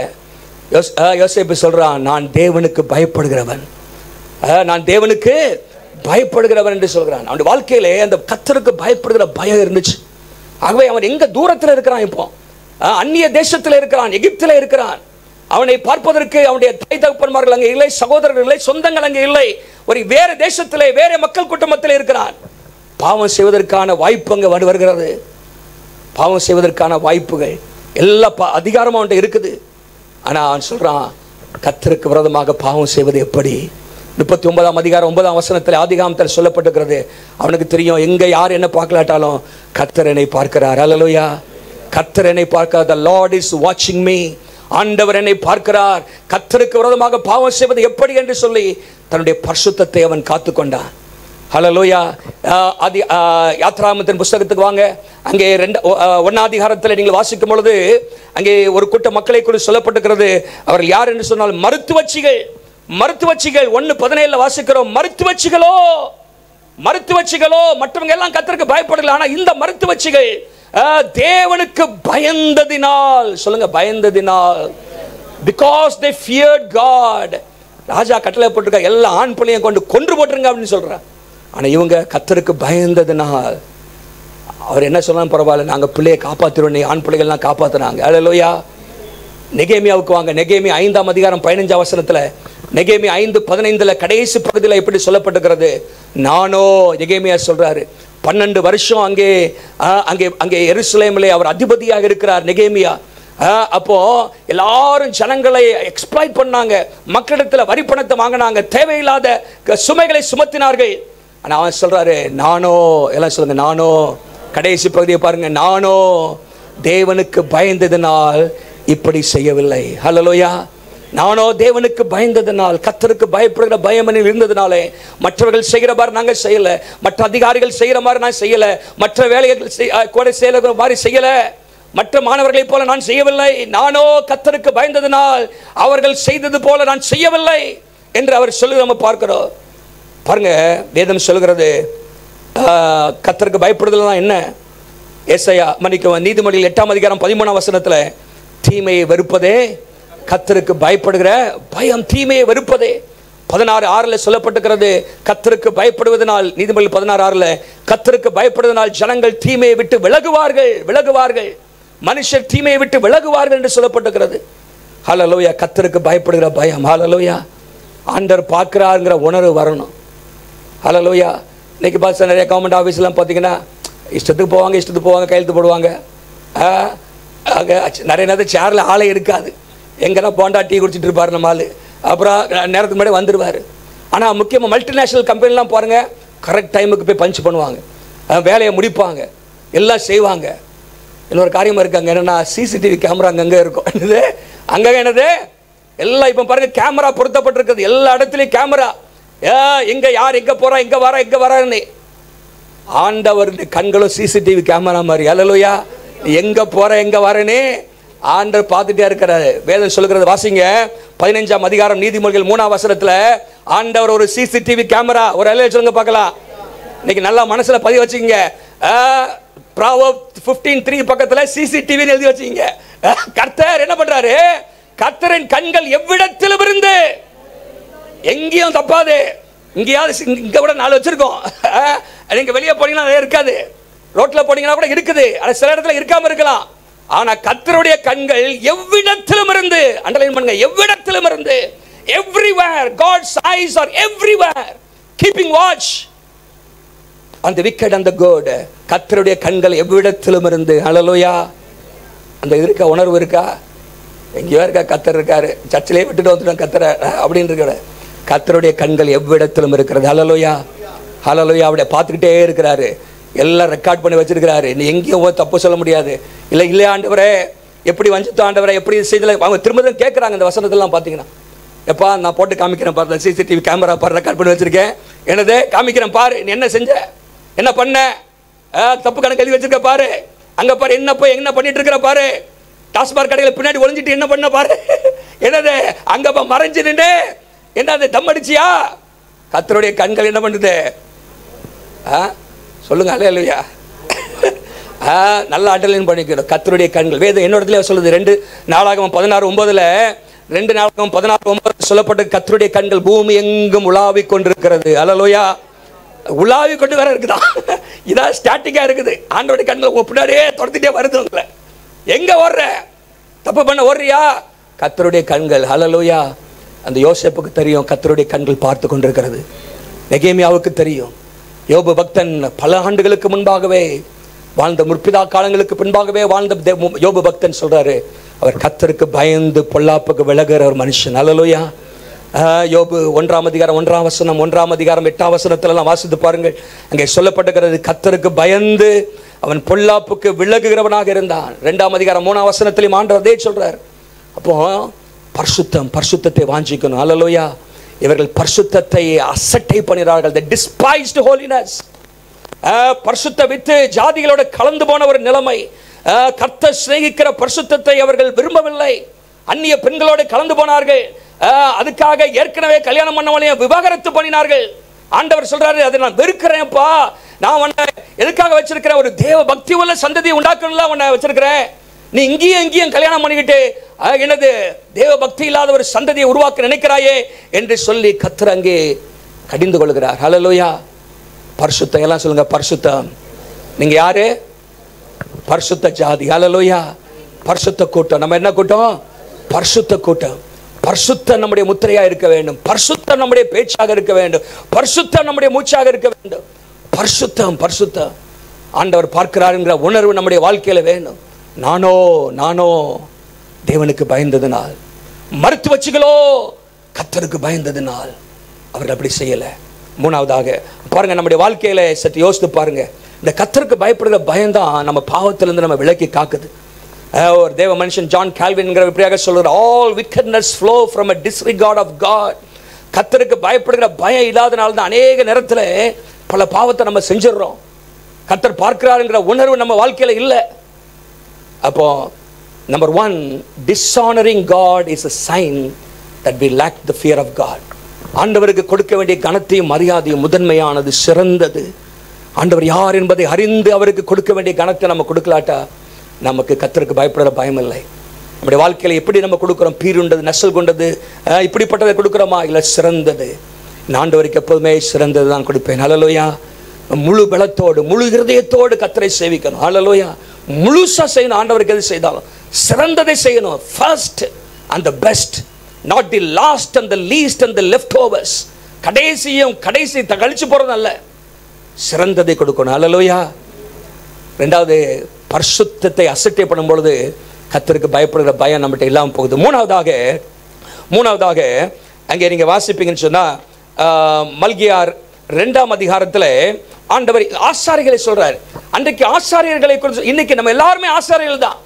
யோசேப்பு சொல்றான், நான் தேவனுக்கு பயப்படுகிறவன், நான் தேவனுக்கு பயப்படுகிறவன் என்று சொல்கிறான். அவனுடைய வாழ்க்கையிலே அந்த கர்த்தருக்கு பயப்படுகிற பயம் இருந்துச்சு. ஆகவே அவன் எங்க தூரத்தில் இருக்கிறான், இப்போ அந்நிய தேசத்தில் இருக்கிறான், எகிப்தில் இருக்கிறான். அவனை பார்ப்பதற்கு அவனுடைய தாய் தகப்பன்மார்கள் அங்கே இல்லை, சகோதரர்கள் இல்லை, சொந்தங்கள் அங்கே இல்லை. ஒரு வேறு தேசத்திலே, வேறு மக்கள் குடும்பத்தில் இருக்கிறான். பாவம் செய்வதற்கான வாய்ப்பு அங்கே வருகிறது. பாவம் செய்வதற்கான வாய்ப்புகள் எல்லா அதிகாரமும் அவன்கிட்ட இருக்குது. ஆனால் அவன் சொல்றான், கர்த்தருக்கு விரோதமாக பாவம் செய்வது எப்படி? 39ஆம் அதிகாரம் 9ஆம் வசனத்தில் ஆதிகாமத்தில் சொல்லப்பட்டிருக்கிறது. அவனுக்கு தெரியும், எங்க யார் என்ன பார்க்கலாட்டாலும் கர்த்தர் என்னை பார்க்கிறார். ஹல்லேலூயா. கர்த்தர் என்னை பார்க்கிறார். The Lord is watching me. ஆண்டவர் என்னை பார்க்கிறார். கர்த்தருக்கு விரோதமாக பாவம் செய்வது எப்படி என்று சொல்லி தன்னுடைய பரிசுத்தத்தை அவன் காத்துக்கொண்டான். ஹல்லேலூயா. யாத்ராகமத்தின் புஸ்தகத்துக்கு வாங்க. அங்கே 1ஆம் அதிகாரத்தில் நீங்கள் வாசிக்கும் பொழுது அங்கே ஒரு கூட்ட மக்களை குறித்து சொல்லப்பட்டிருக்கிறது. அவர்கள் யார் என்று சொன்னால் மருத்துவச்சிகள். 1:17 வாசிக்கிறோம். மருத்துவச்சிகளோ மற்றவங்க எல்லாம் கர்த்தருக்கு பயப்படல. ஆனா இந்த மருத்துவச்சிகள் தேவனுக்கு பயந்ததினால், சொல்லுங்க, பயந்ததினால், because they feared God. ராஜா கட்டளை போட்டிருக்க எல்லா ஆண் பிள்ளையும் கொன்று போட்டுருங்க அப்படின்னு சொல்றான். ஆனா இவங்க கர்த்தருக்கு பயந்ததினால் அவர் என்ன சொன்னாலும் பரவாயில்ல, நாங்க பிள்ளையை காப்பாத்திருவோம், ஆண் பிள்ளைகள்லாம் காப்பாத்தினாங்க. ஹல்லேலூயா. நெகேமியாவுக்கு வாங்க. நெகேமியா 5ஆம் அதிகாரம் 15ஆம் வசனத்துல, நெகேமியா 5:15 கடைசி பகுதியில் எப்படி சொல்லப்பட்டிருக்கிறது? நானோ, நெகேமியா சொல்றாரு, 12 வருஷம் அங்கே எருசலேமிலே அவர் அதிபதியாக இருக்கிறார் நெகேமியா. அப்போ எல்லாரும் ஜனங்களை எக்ஸ்ப்ளாய்ட் பண்ணாங்க, மக்களிடத்தில் வரி பணத்தை வாங்கினாங்க, தேவையில்லாத சுமைகளை சுமத்தினார்கள். ஆனா அவன் சொல்றாரு, நானோ, எல்லாம் சொல்லுங்க, நானோ, கடைசி பகுதியை பாருங்க, நானோ தேவனுக்கு பயந்ததினால் இப்படி செய்யவில்லை. ஹல்லேலூயா. நானோ தேவனுக்கு பயந்ததினால், கர்த்தருக்கு பயப்படுகிற பயம் இருந்ததினாலே மற்றவர்கள் செய்கிற மாதிரி நாங்கள் செய்யல, மற்ற அதிகாரிகள் செய்கிற மாதிரி நான் செய்யல, மற்ற வேலைகள் கூட செய்யற மாதிரி செய்யல, மற்ற மாணவர்களை போல நான் செய்யவில்லை. நானோ கர்த்தருக்கு பயந்ததினால் அவர்கள் செய்தது போல நான் செய்யவில்லை என்று அவர் சொல்லி நம்ம பார்க்கிறோம். பாருங்க, வேதம் சொல்லுகிறது கர்த்தருக்கு பயப்படுதல் என்ன? ஏசாயா, மன்னிக்கவும், நீதிமொழிகள் 8ஆம் அதிகாரம் 13ஆம் வசனத்தில் தீமையை வெறுப்பதே கர்த்தருக்கு பயப்படுகிற பயம். தீமையை வெறுப்பதே. 16:6 சொல்லப்பட்டிருக்கிறது, கர்த்தருக்கு பயப்படுவதனால், நீதிமொழிகள் 16:6 கர்த்தருக்கு பயப்படுவதனால் ஜனங்கள் தீமையை விட்டு விலகுவார்கள், மனுஷர் தீமையை விட்டு விலகுவார்கள் என்று சொல்லப்பட்டிருக்கிறது. ஹல்லேலூயா. கர்த்தருக்கு பயப்படுகிற பயம். ஹல்லேலூயா. ஆண்டவர் பார்க்கிறாருங்கிற உணர்வு வரணும். ஹல்லேலூயா. இன்னைக்கு பார்த்து நிறைய கவர்மெண்ட் ஆஃபீஸ்லாம் பார்த்தீங்கன்னா இஷ்டத்துக்கு போவாங்க, கையெழுத்து போடுவாங்க. நிறைய நேரத்தில் சேரில் ஆளே இருக்காது. எங்கன்னா போண்டா டீ குடிச்சிட்டு இருப்பார் நம்ம ஆள். அப்புறம் நேரத்துக்கு முன்னாடி வந்துடுவார். ஆனால் முக்கியமாக மல்டிநேஷ்னல் கம்பெனிலாம் பாருங்கள், கரெக்ட் டைமுக்கு போய் பஞ்ச் பண்ணுவாங்க, வேலையை முடிப்பாங்க, எல்லாம் செய்வாங்க. இன்னொரு காரியம் இருக்காங்க, என்னென்னா சிசிடிவி கேமரா அங்கங்கே இருக்கும். என்னது எல்லாம் இப்போ பாருங்கள், கேமரா பொருத்தப்பட்டிருக்குது எல்லா இடத்துலையும். கேமரா எங்கே யார் எங்கே போகிறா, எங்கே வரான்னு. ஆண்டவர் கண்களும் சிசிடிவி கேமரா மாதிரி. ஹல்லேலூயா. எங்கே போகிற எங்கே வரேன்னு ஆண்டவர் பார்த்துட்டே இருக்கிறாரு. வேதம் சொல்லுகிறது, வாசிங்க 15ஆம் அதிகாரம் நீதிமொழிகள் 3ஆம் வசனத்தில் ஆண்டவர் ஒரு சிசிடிவி கேமரா. ஒரு அல்லேலூயா சொல்லுங்க பார்க்கலாம். இன்னைக்கு நல்லா மனசில் பதிவு வச்சுக்கோங்க. ப்ராவர்ப் 15:3 பக்கத்தில் சிசிடிவின்னு எழுதி வச்சுக்கோங்க. கர்த்தர் என்ன பண்றாரு? கர்த்தரின் கண்கள் எவ்விடத்திலும் இருந்து, எங்கேயும் தப்பாது. இங்கேயாவது இங்கே கூட 4 வச்சிருக்கோம். நீங்கள் வெளியே போனீங்கன்னா நிறைய இருக்காது, ரோட்டில் போனீங்கன்னா கூட இருக்குது, ஆனால் சில இடத்துல இருக்காம இருக்கலாம். ஆனா கர்த்தருடைய கண்கள் எவ்விடத்திலும் இருந்து, அண்டர்லைன் பண்ணுங்க, எவ்விடத்திலும் இருந்து, everywhere, God's eyes are everywhere, keeping watch on the wicked and the good. கர்த்தருடைய கண்கள் எவ்விடத்திலும் இருந்து. ஹல்லேலூயா. அந்த இருக்க உணர்வு இருக்கா? எங்கேயோ இருக்கா, கர்த்தர் இருக்காரு, சர்ச்சிலே விட்டுட்டு வந்துட்டோம் கர்த்தரை அப்படின்னு இருக்கிற. கர்த்தருடைய கண்கள் எவ்விடத்திலும் இருக்கிறது. ஹல்லேலூயா. ஹல்லேலூயா. அவரை பார்த்துக்கிட்டே இருக்கிறாரு, எல்லாம் ரெக்கார்ட் பண்ணி வச்சிருக்கிறாரு. நீ எங்கேயும் தப்பு சொல்ல முடியாது. இல்லை ஆண்டவரே, எப்படி வஞ்சித்தோம் ஆண்டவரே, எப்படி செய்தல. அவங்க திரும்ப கேட்குறாங்க இந்த வசனத்தெல்லாம் பார்த்தீங்கன்னா. எப்பா நான் போட்டு காமிக்கிறேன் பாரு, சிசிடிவி கேமரா பாரு, ரெக்கார்ட் பண்ணி வச்சிருக்கேன், என்னது காமிக்கிறேன் பாரு, நீ என்ன செஞ்ச, என்ன பண்ண, தப்பு கணக்கு எழுதி வச்சிருக்க பாரு, அங்கே பாரு என்ன போய் என்ன பண்ணிட்டு இருக்கிற பாரு, டாஸ்மாக் கடையில் பின்னாடி ஒளிஞ்சிட்டு என்ன பண்ண பாரு, என்னது அங்கே மறைஞ்சு நின்று என்னது தம் அடிச்சியா. கர்த்தருடைய கண்கள் என்ன பண்ணுது? சொல்லுங்க அல்லேலூயா. நல்லா அண்டர்லைன் பண்ணிக்கணும். கர்த்தருடைய கண்கள். வேதம் என்னோட இடத்துல சொல்லுது, 2 நாளாகமம் 16:9 2 நாளாகமம் 16:9 சொல்லப்பட்ட கர்த்தருடைய கண்கள் பூமி எங்கும் உலாவிக் கொண்டிருக்கிறது. அல்லேலூயா. உலாவிக் கொண்டு வேற இருக்குதான். இதான் ஸ்டாட்டிக்கா இருக்குது. ஆண்டவருடைய கண்கள் உங்க பின்னாடியே துரத்திட்டே வருது. உங்களை எங்க ஓடுற, தப்பு பண்ண ஓடுறியா? கர்த்தருடைய கண்கள். அல்லேலூயா. அந்த யோசேப்புக்கு தெரியும் கர்த்தருடைய கண்கள் பார்த்து கொண்டிருக்கிறது. நெகேமியாவுக்கு தெரியும். யோபு பக்தன் பல ஆண்டுகளுக்கு முன்பாகவே வாழ்ந்த, முற்பிதா காலங்களுக்கு பின்பாகவே வாழ்ந்த யோபு பக்தன் சொல்றாரு, அவர் கர்த்தருக்கு பயந்து பொல்லாப்புக்கு விலகுற ஒரு மனுஷன். அல்லேலூயா. யோபு 1ஆம் அதிகாரம் 1ஆம் வசனம், 1ஆம் அதிகாரம் 8ஆம் வசனத்திலலாம் வாசித்து பாருங்கள். அங்கே சொல்லப்பட்டிருக்கிறது, கர்த்தருக்கு பயந்து அவன் பொல்லாப்புக்கு விலகுகிறவனாக இருந்தான். 2ஆம் அதிகாரம் 3ஆம் வசனத்திலும் ஆண்டவர் அதே சொல்றார். அப்போ பரிசுத்தத்தை வாஞ்சிக்கணும். அல்லேலூயா. இவர்கள் பரிசுத்தத்தை அசட்டை பண்ணினார்கள். they despised holiness. பரிசுத்த வித்து ஜாதிகளோட கலந்து போன ஒரு நிலைமை. கர்த்தர் சிநேகிக்கிற பரிசுத்தத்தை அவர்கள் விரும்பவில்லை. அந்நிய பெண்களோடு கலந்து போனார்கள். அதுக்காக ஏற்கனவே கல்யாணம் பண்ணவனையும் விவாகரத்து பண்ணினார்கள். ஆண்டவர் சொல்றாரு, அதை நான் வெறுக்கிறேன்ப்பா. நான் உன்னை எதுக்காக வச்சிருக்கிறேன்? ஒரு தேவ பக்தி உள்ள சந்ததியை உண்டாக்கணும்ல உன்னை வச்சிருக்கிறேன். நீ இங்கேயும் கல்யாணம் பண்ணிக்கிட்டு என்னது தேவ பக்தி இல்லாத ஒரு சந்ததியை உருவாக்க நினைக்கிறாயே என்று சொல்லி கர்த்தர் அங்கே கடிந்து கொள்கிறார். ஹல்லேலூயா. பரிசுத்தம் எல்லாம் சொல்லுங்க. பரிசுத்தம். நீங்க யாரு? பரிசுத்த ஜாதி. ஹல்லேலூயா. பரிசுத்த கூட்டம். நம்ம என்ன கூட்டம்? பரிசுத்த கூட்டம். பரிசுத்தம் நம்முடைய முத்திரையா இருக்க வேண்டும். பரிசுத்தம் நம்முடைய பேச்சாக இருக்க வேண்டும். பரிசுத்தம் நம்முடைய மூச்சாக இருக்க வேண்டும். பரிசுத்தம் ஆண்டவர் பார்க்கிறாருங்கிற உணர்வு நம்முடைய வாழ்க்கையில வேணும். நானோ தேவனுக்கு பயந்ததினால், மருத்துவச்சிகளோ கர்த்தருக்கு பயந்ததினால் அவர்கள் அப்படி செய்யல. 3ஆவதாக பாருங்க, நம்முடைய வாழ்க்கையில சற்று யோசித்து பாருங்க. இந்த கர்த்தருக்கு பயப்படுகிற பயம்தான் நம்ம பாவத்திலிருந்து நம்ம விலக்கி காக்குது. ஒரு தேவ மனுஷன் ஜான் கால்வின்ங்கிற இப்படியாக சொல்றார், all wickedness flow from a disregard of God. கர்த்தருக்கு பயப்படுகிற பயம் இல்லாதனால தான் அநேக நேரத்தில் பல பாவத்தை நம்ம செஞ்சிடறோம். கர்த்தர் பார்க்கிறாருங்கிற உணர்வு நம்ம வாழ்க்கையில இல்லை. அப்போ number 1, dishonoring God is a sign that we lack the fear of God. ஆண்டவருக்கு கொடுக்க வேண்டிய கனத்தையும் மரியாதையும் முதன்மையானது, சிறந்தது. ஆண்டவர் யார் என்பதை அறிந்து அவருக்கு கொடுக்க வேண்டிய கனத்தை நம்ம கொடுக்கலாட்டா நமக்கு கர்த்தருக்கு பயப்படுற பயம் இல்லை. நம்முடைய வாழ்க்கையில் எப்படி நம்ம கொடுக்குறோம்? பீருண்டது, நெசல் கொண்டது, இப்படிப்பட்டதை கொடுக்குறோமா? இல்லை, சிறந்தது. நான் ஆண்டவருக்கு எப்போதுமே சிறந்தது தான் கொடுப்பேன். ஹல்லேலூயா. முழு பலத்தோடு முழு இருதயத்தோடு கர்த்தரை சேவிக்கணும். ஹல்லேலூயா. முழுசா செய்யணும். ஆண்டவருக்கு எது செய்தாலும் சிறந்ததை செய்யணும். First and the best, not the last and the least and the left overs. கடைசி கழிச்சு போறது அல்ல, சிறந்ததை கொடுக்கணும். ஹல்லேலூயா. ரெண்டாவது, பரிசுத்தத்தை அசட்டை பண்ணும் பொழுது கர்த்தருக்கு பயப்படுகிற பயம் நம்மகிட்ட இல்லாமல் போகுது. மூணாவதாக அங்கே நீங்க வாசிப்பீங்கன்னு சொன்னா மல்கியார் 2ஆம் அதிகாரத்தில் ஆண்டவர் ஆசாரிகளை சொல்றாரு. அன்றைக்கு ஆசாரியர்களை குறித்து, இன்னைக்கு நம்ம எல்லாருமே ஆசாரியர்கள் தான்.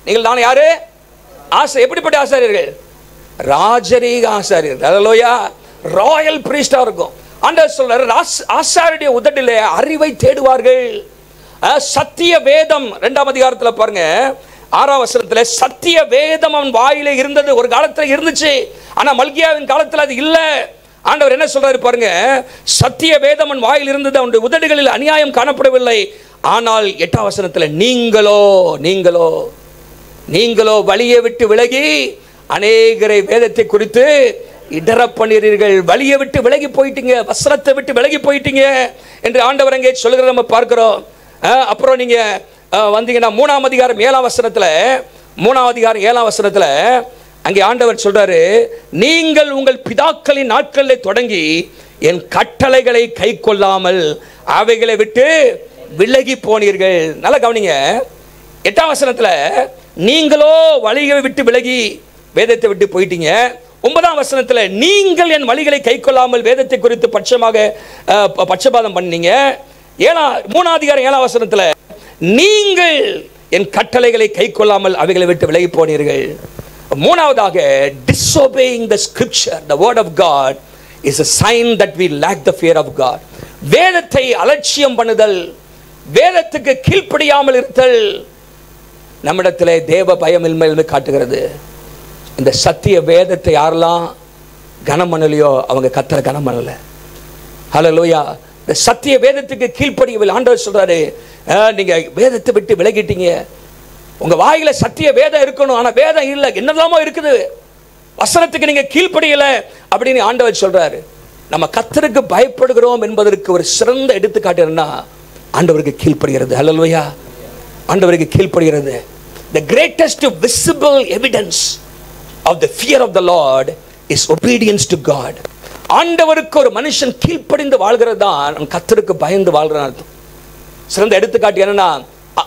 நீங்கள் நான் யாரு? எப்படிப்பட்ட ஆசாரியர்கள்? ராஜரீக ஆசாரியர்கள். ஹல்லேலூயா. ராயல் பிரீஸ்டா இருக்கும். ஆண்டவர் சொல்றாரு, ஆசாரியருடைய உதட்டிலே அறிவை தேடுவார்கள். சத்திய வேதம் 2ஆம் அதிகாரத்தில் பாருங்க, 6ஆம் வசனத்தில் சத்திய வேதம் அவன் வாயிலே இருந்தது. ஒரு காலத்தில் இருந்துச்சு, ஆனா மல்கியாவின் காலத்தில் அது இல்லை. ஆண்டவர் என்ன சொல்றாரு பாருங்க, சத்திய வேதம் அவன் வாயில் இருந்தது, அவனுடைய உதடுகளில் அநியாயம் காணப்படவில்லை. ஆனால் 8ஆம் வசனத்தில் நீங்களோ வழியை விட்டு விலகி அநேகரை வேதத்தை குறித்து இடர பண்ணிறீர்கள். வழியை விட்டு விலகி போயிட்டீங்க, வசனத்தை விட்டு விலகி போயிட்டீங்க என்று ஆண்டவர் அங்கே சொல்லுகிறத நம்ம பார்க்கிறோம். அப்புறம் நீங்க வந்தீங்கன்னா 3ஆம் அதிகாரம் 7ஆம் வசனத்துல அங்கே ஆண்டவர் சொல்றாரு, நீங்கள் உங்கள் பிதாக்களின் நாட்களில் தொடங்கி என் கட்டளைகளை கை கொள்ளாமல் அவைகளை விட்டு விலகி போனீர்கள். நல்லா கவனிங்க. 8ஆம் வசனத்துல நீங்களோ வழியை விட்டு விலகி வேதத்தை விட்டு போயிட்டீங்க. 9ஆம் வசனத்துல நீங்கள் என் வழிகளை கை கொள்ளாமல் வேதத்தை குறித்து பட்சபாதம் பண்ணீங்க. 3ஆம் அதிகாரம் 7ஆம் வசனத்துல நீங்கள் என் கட்டளைகளை கை கொள்ளாமல் அவைகளை விட்டு விலகி போனீர்கள். மூணாவதாக, disobeying the scripture, the word of God, is a sign that we lack the fear of God. வேதத்தை அலட்சியம் பண்ணுதல், வேதத்துக்கு கீழ்ப்படியாமல் இருத்தல் நம்மிடத்திலே தேவ பயமின்மை காட்டுகிறது. இந்த சத்திய வேதத்தை யாரெல்லாம் கனம் பண்ணலையோ அவங்க கர்த்தரை கனம் பண்ணல. ஹல்லேலூயா. இந்த சத்திய வேதத்துக்கு கீழ்ப்படியவில்லை. ஆண்டவர் சொல்றாரு, நீங்க வேதத்தை விட்டு விலகிட்டீங்க. உங்க வாயில சத்திய வேதம் இருக்கணும், ஆனா வேதம் இல்லை, என்னெல்லாமோ இருக்குது. வசனத்துக்கு நீங்க கீழ்ப்படியல அப்படின்னு ஆண்டவர் சொல்றாரு. நம்ம கர்த்தருக்கு பயப்படுகிறோம் என்பதற்கு ஒரு சிறந்த எடுத்துக்காட்டு என்ன? ஆண்டவருக்கு கீழ்ப்படுகிறது. ஹல்லேலூயா. ஆண்டவருக்கு கீழ்ப்படுகிறது. The greatest visible evidence of the fear of the Lord is obedience to God. ஆண்டவருக்கு ஒரு மனுஷன் கீழ்ப்படிந்து வாழ்கிறது தான் கர்த்தருக்கு பயந்து வாழ்றான் அர்த்தம். சிறந்த எடுத்துக்காட்டு என்னன்னா,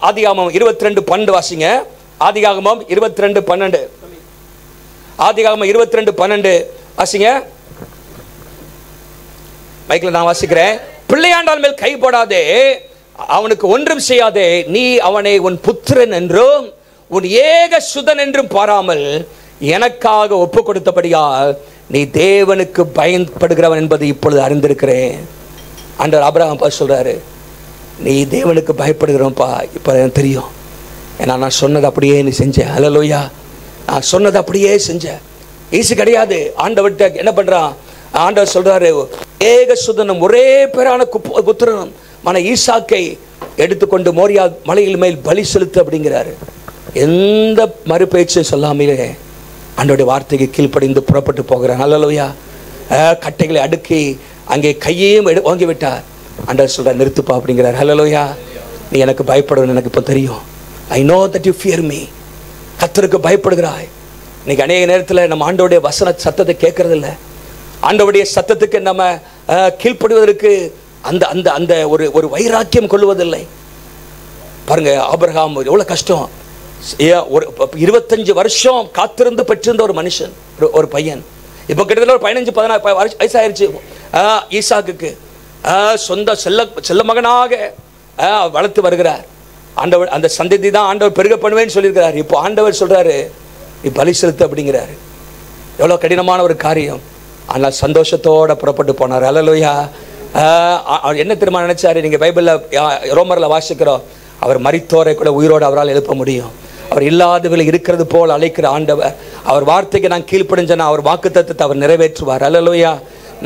ஆதியாகமம் 22:12 வாசிங்க. ஆதியாகமம் 22:12 வாசிங்க. மைக்ல நான் வாசிக்கிறேன். பிள்ளையாண்டால் மேல் கை போடாதே, அவனுக்கு ஒன்றும் செய்யாதே, நீ அவனை உன் புத்திரன் என்றும் உன் ஏக சுதன் என்றும் பாராமல் எனக்காக ஒப்பு கொடுத்தபடியால் நீ தேவனுக்கு பயன்படுகிறவன் என்பதை இப்பொழுது அறிந்திருக்கிறேன். ஆண்டவர் ஆபிரகாம் பார்த்து சொல்றாரு, நீ தேவனுக்கு பயப்படுகிறோம்ப்பா, இப்போ எனக்கு தெரியும். ஏன்னா நான் சொன்னது அப்படியே நீ செஞ்ச. ஹல்லேலூயா. நான் சொன்னது அப்படியே செஞ்ச. ஈஸி கிடையாது. ஆண்டவர்கிட்ட என்ன பண்றான்? ஆண்டவர் சொல்றாரு, ஏக சுதனும் ஒரே பேரான புத்திரனும் மன ஈசாக்கை எடுத்துக்கொண்டு மோரியா மலையில் மேல் பலி செலுத்து அப்படிங்கிறாரு. எந்த மறுபேச்சு சொல்லாமலே ஆண்டவருடைய வார்த்தைக்கு கீழ்ப்படிந்து புறப்பட்டு போகிறான். ஹல்லேலூயா. கட்டைகளை அடுக்கி அங்கே கையையும் வாங்கி விட்டார். ஆண்டவர் சொல்றார், நிறுத்துப்பா அப்படிங்கிறார். ஹல்லேலூயா. நீ எனக்கு பயப்படுவேன்னு எனக்கு இப்போ தெரியும். I know that you fear me. கர்த்தருக்கு பயப்படுகிறாய். இன்னைக்கு அநேக நேரத்தில் நம்ம ஆண்டவருடைய வசன சத்தத்தை கேட்கறது இல்லை. ஆண்டவருடைய சத்தத்துக்கு நம்ம கீழ்ப்படுவதற்கு அந்த அந்த அந்த ஒரு வைராக்கியம் கொள்வதில்லை. பாருங்க, ஆபிரகாம் எவ்வளவு கஷ்டம். ஒரு 25 வருஷம் காத்திருந்து பெற்றிருந்த ஒரு மனுஷன், ஒரு பையன். இப்போ கிட்டத்தட்ட ஒரு 15-16 வயசாயிருச்சு ஈசாக்குக்கு. சொந்த செல்ல மகனாக வளர்த்து வருகிறார். ஆண்டவர் அந்த சந்ததி தான் ஆண்டவர் பெருக பண்ணுவேன்னு சொல்லியிருக்கிறார். இப்போ ஆண்டவர் சொல்றாரு, நீ பலி செலுத்து அப்படிங்கிறாரு. எவ்வளோ கடினமான ஒரு காரியம். ஆனால் சந்தோஷத்தோட புறப்பட்டு போனார். ஹல்லேலூயா. என்ன திரும்ப நினைச்சாரு? நீங்க பைபிள்ல ரோமர்ல வாசிக்கிறோம், அவர் மரித்தோரை கூட உயிரோடு அவரால் எழுப்ப முடியும். அவர் இல்லாதவர்கள் இருக்கிறது போல் அழைக்கிற ஆண்டவர். அவர் வார்த்தைக்கு நான் கீழ்ப்படிஞ்சேன்னா அவர் வாக்குத்தத்தத்தை அவர் நிறைவேற்றுவார். ஹல்லேலூயா.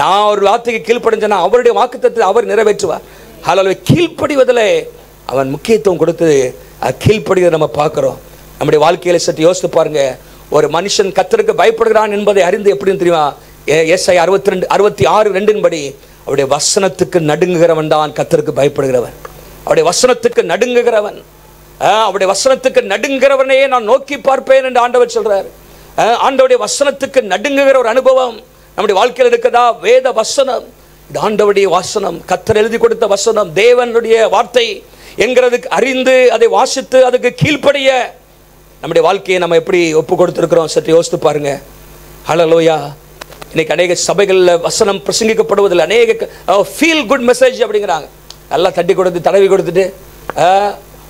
நான் ஒரு வார்த்தைக்கு கீழ்ப்படிஞ்சேன்னா அவருடைய வாக்குத்தத்தத்தை அவர் நிறைவேற்றுவார். ஹல்லேலூயா. கீழ்ப்படிவதில் அவன் முக்கியத்துவம் கொடுத்து கீழ்ப்படிவதை நம்ம பார்க்கிறோம். நம்முடைய வாழ்க்கையில சற்று யோசித்து பாருங்க. ஒரு மனுஷன் கர்த்தருக்கு பயப்படுகிறான் என்பதை அறிந்து எப்படின்னு தெரியுமா? ஏசாயா 66:2 படி அவருடைய வசனத்துக்கு நடுங்குகிறவன் தான் கர்த்தருக்கு பயப்படுகிறவன். அவருடைய வசனத்துக்கு நடுங்குகிறவன், அவருடைய வசனத்துக்கு நடுங்குகிறவனையே நான் நோக்கி பார்ப்பேன் என்று ஆண்டவர் சொல்றார். ஆண்டவருடைய வசனத்துக்கு நடுங்குகிற ஒரு அனுபவம் நம்முடைய வாழ்க்கையில் இருக்குதா? வேத வசனம், இது ஆண்டவருடைய வசனம், கர்த்தர் எழுதி கொடுத்த வசனம், தேவனுடைய வார்த்தை என்கிறதுக்கு அறிந்து அதை வாசித்து அதுக்கு கீழ்ப்படிய நம்முடைய வாழ்க்கையை நம்ம எப்படி ஒப்பு கொடுத்துருக்கிறோம் சற்று யோசித்து பாருங்க. ஹல்லேலூயா. இன்னைக்கு அநேக சபைகளில் வசனம் பிரசங்கிக்கப்படுவதில் அநேக ஃபீல் குட் மெசேஜ் அப்படிங்கிறாங்க. எல்லாம் தட்டி கொடுத்து தடவி கொடுத்துட்டு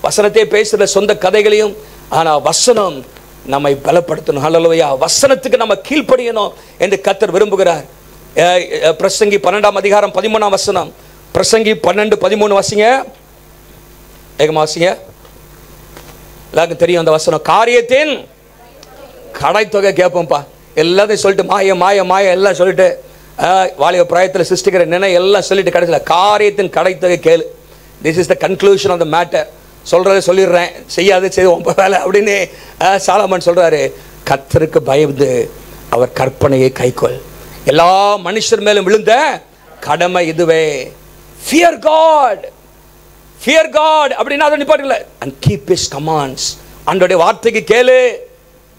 வசனத்தை பேசுகிற சொந்த கதைகளையும். ஆனால் வசனம் நம்மை பலப்படுத்தணும். ஹல்லேலூயா. வசனத்துக்கு நம்ம கீழ்ப்படியணும் என்று கர்த்தர் விரும்புகிறார். பிரசங்கி 12:13 பிரசங்கி 12:13 வாசிங்க. வேகமாக வாசிங்க. எல்லாருக்கும் தெரியும் அந்த வசனம். காரியத்தின் கடைத்தொகை கேட்போம்ப்பா. எல்லாத்தையும் சொல்லிட்டு மாய மாய மாய எல்லாம் சொல்லிட்டு வாலிப பிராயத்தில் சிருஷ்டிக்கிற நினை எல்லாம் சொல்லிட்டு கடைசியில் காரியத்தின் கடைத்தொகை கேளு. This is the conclusion of the matter. சொல்கிறத சொல்லிடுறேன், செய்யாது செய்து உங்க வேலை அப்படின்னு சாலமன் சொல்கிறாரு. கர்த்தருக்கு பயந்து அவர் கற்பனையை கைக்கொள். எல்லா மனுஷர் மேலும் விழுந்த கடமை இதுவே. Fear God. Fear God அப்படின்னா அதை நிப்பாட்டில்ல. And keep his commands. ஆண்டவருடைய வார்த்தைக்கு கேளு.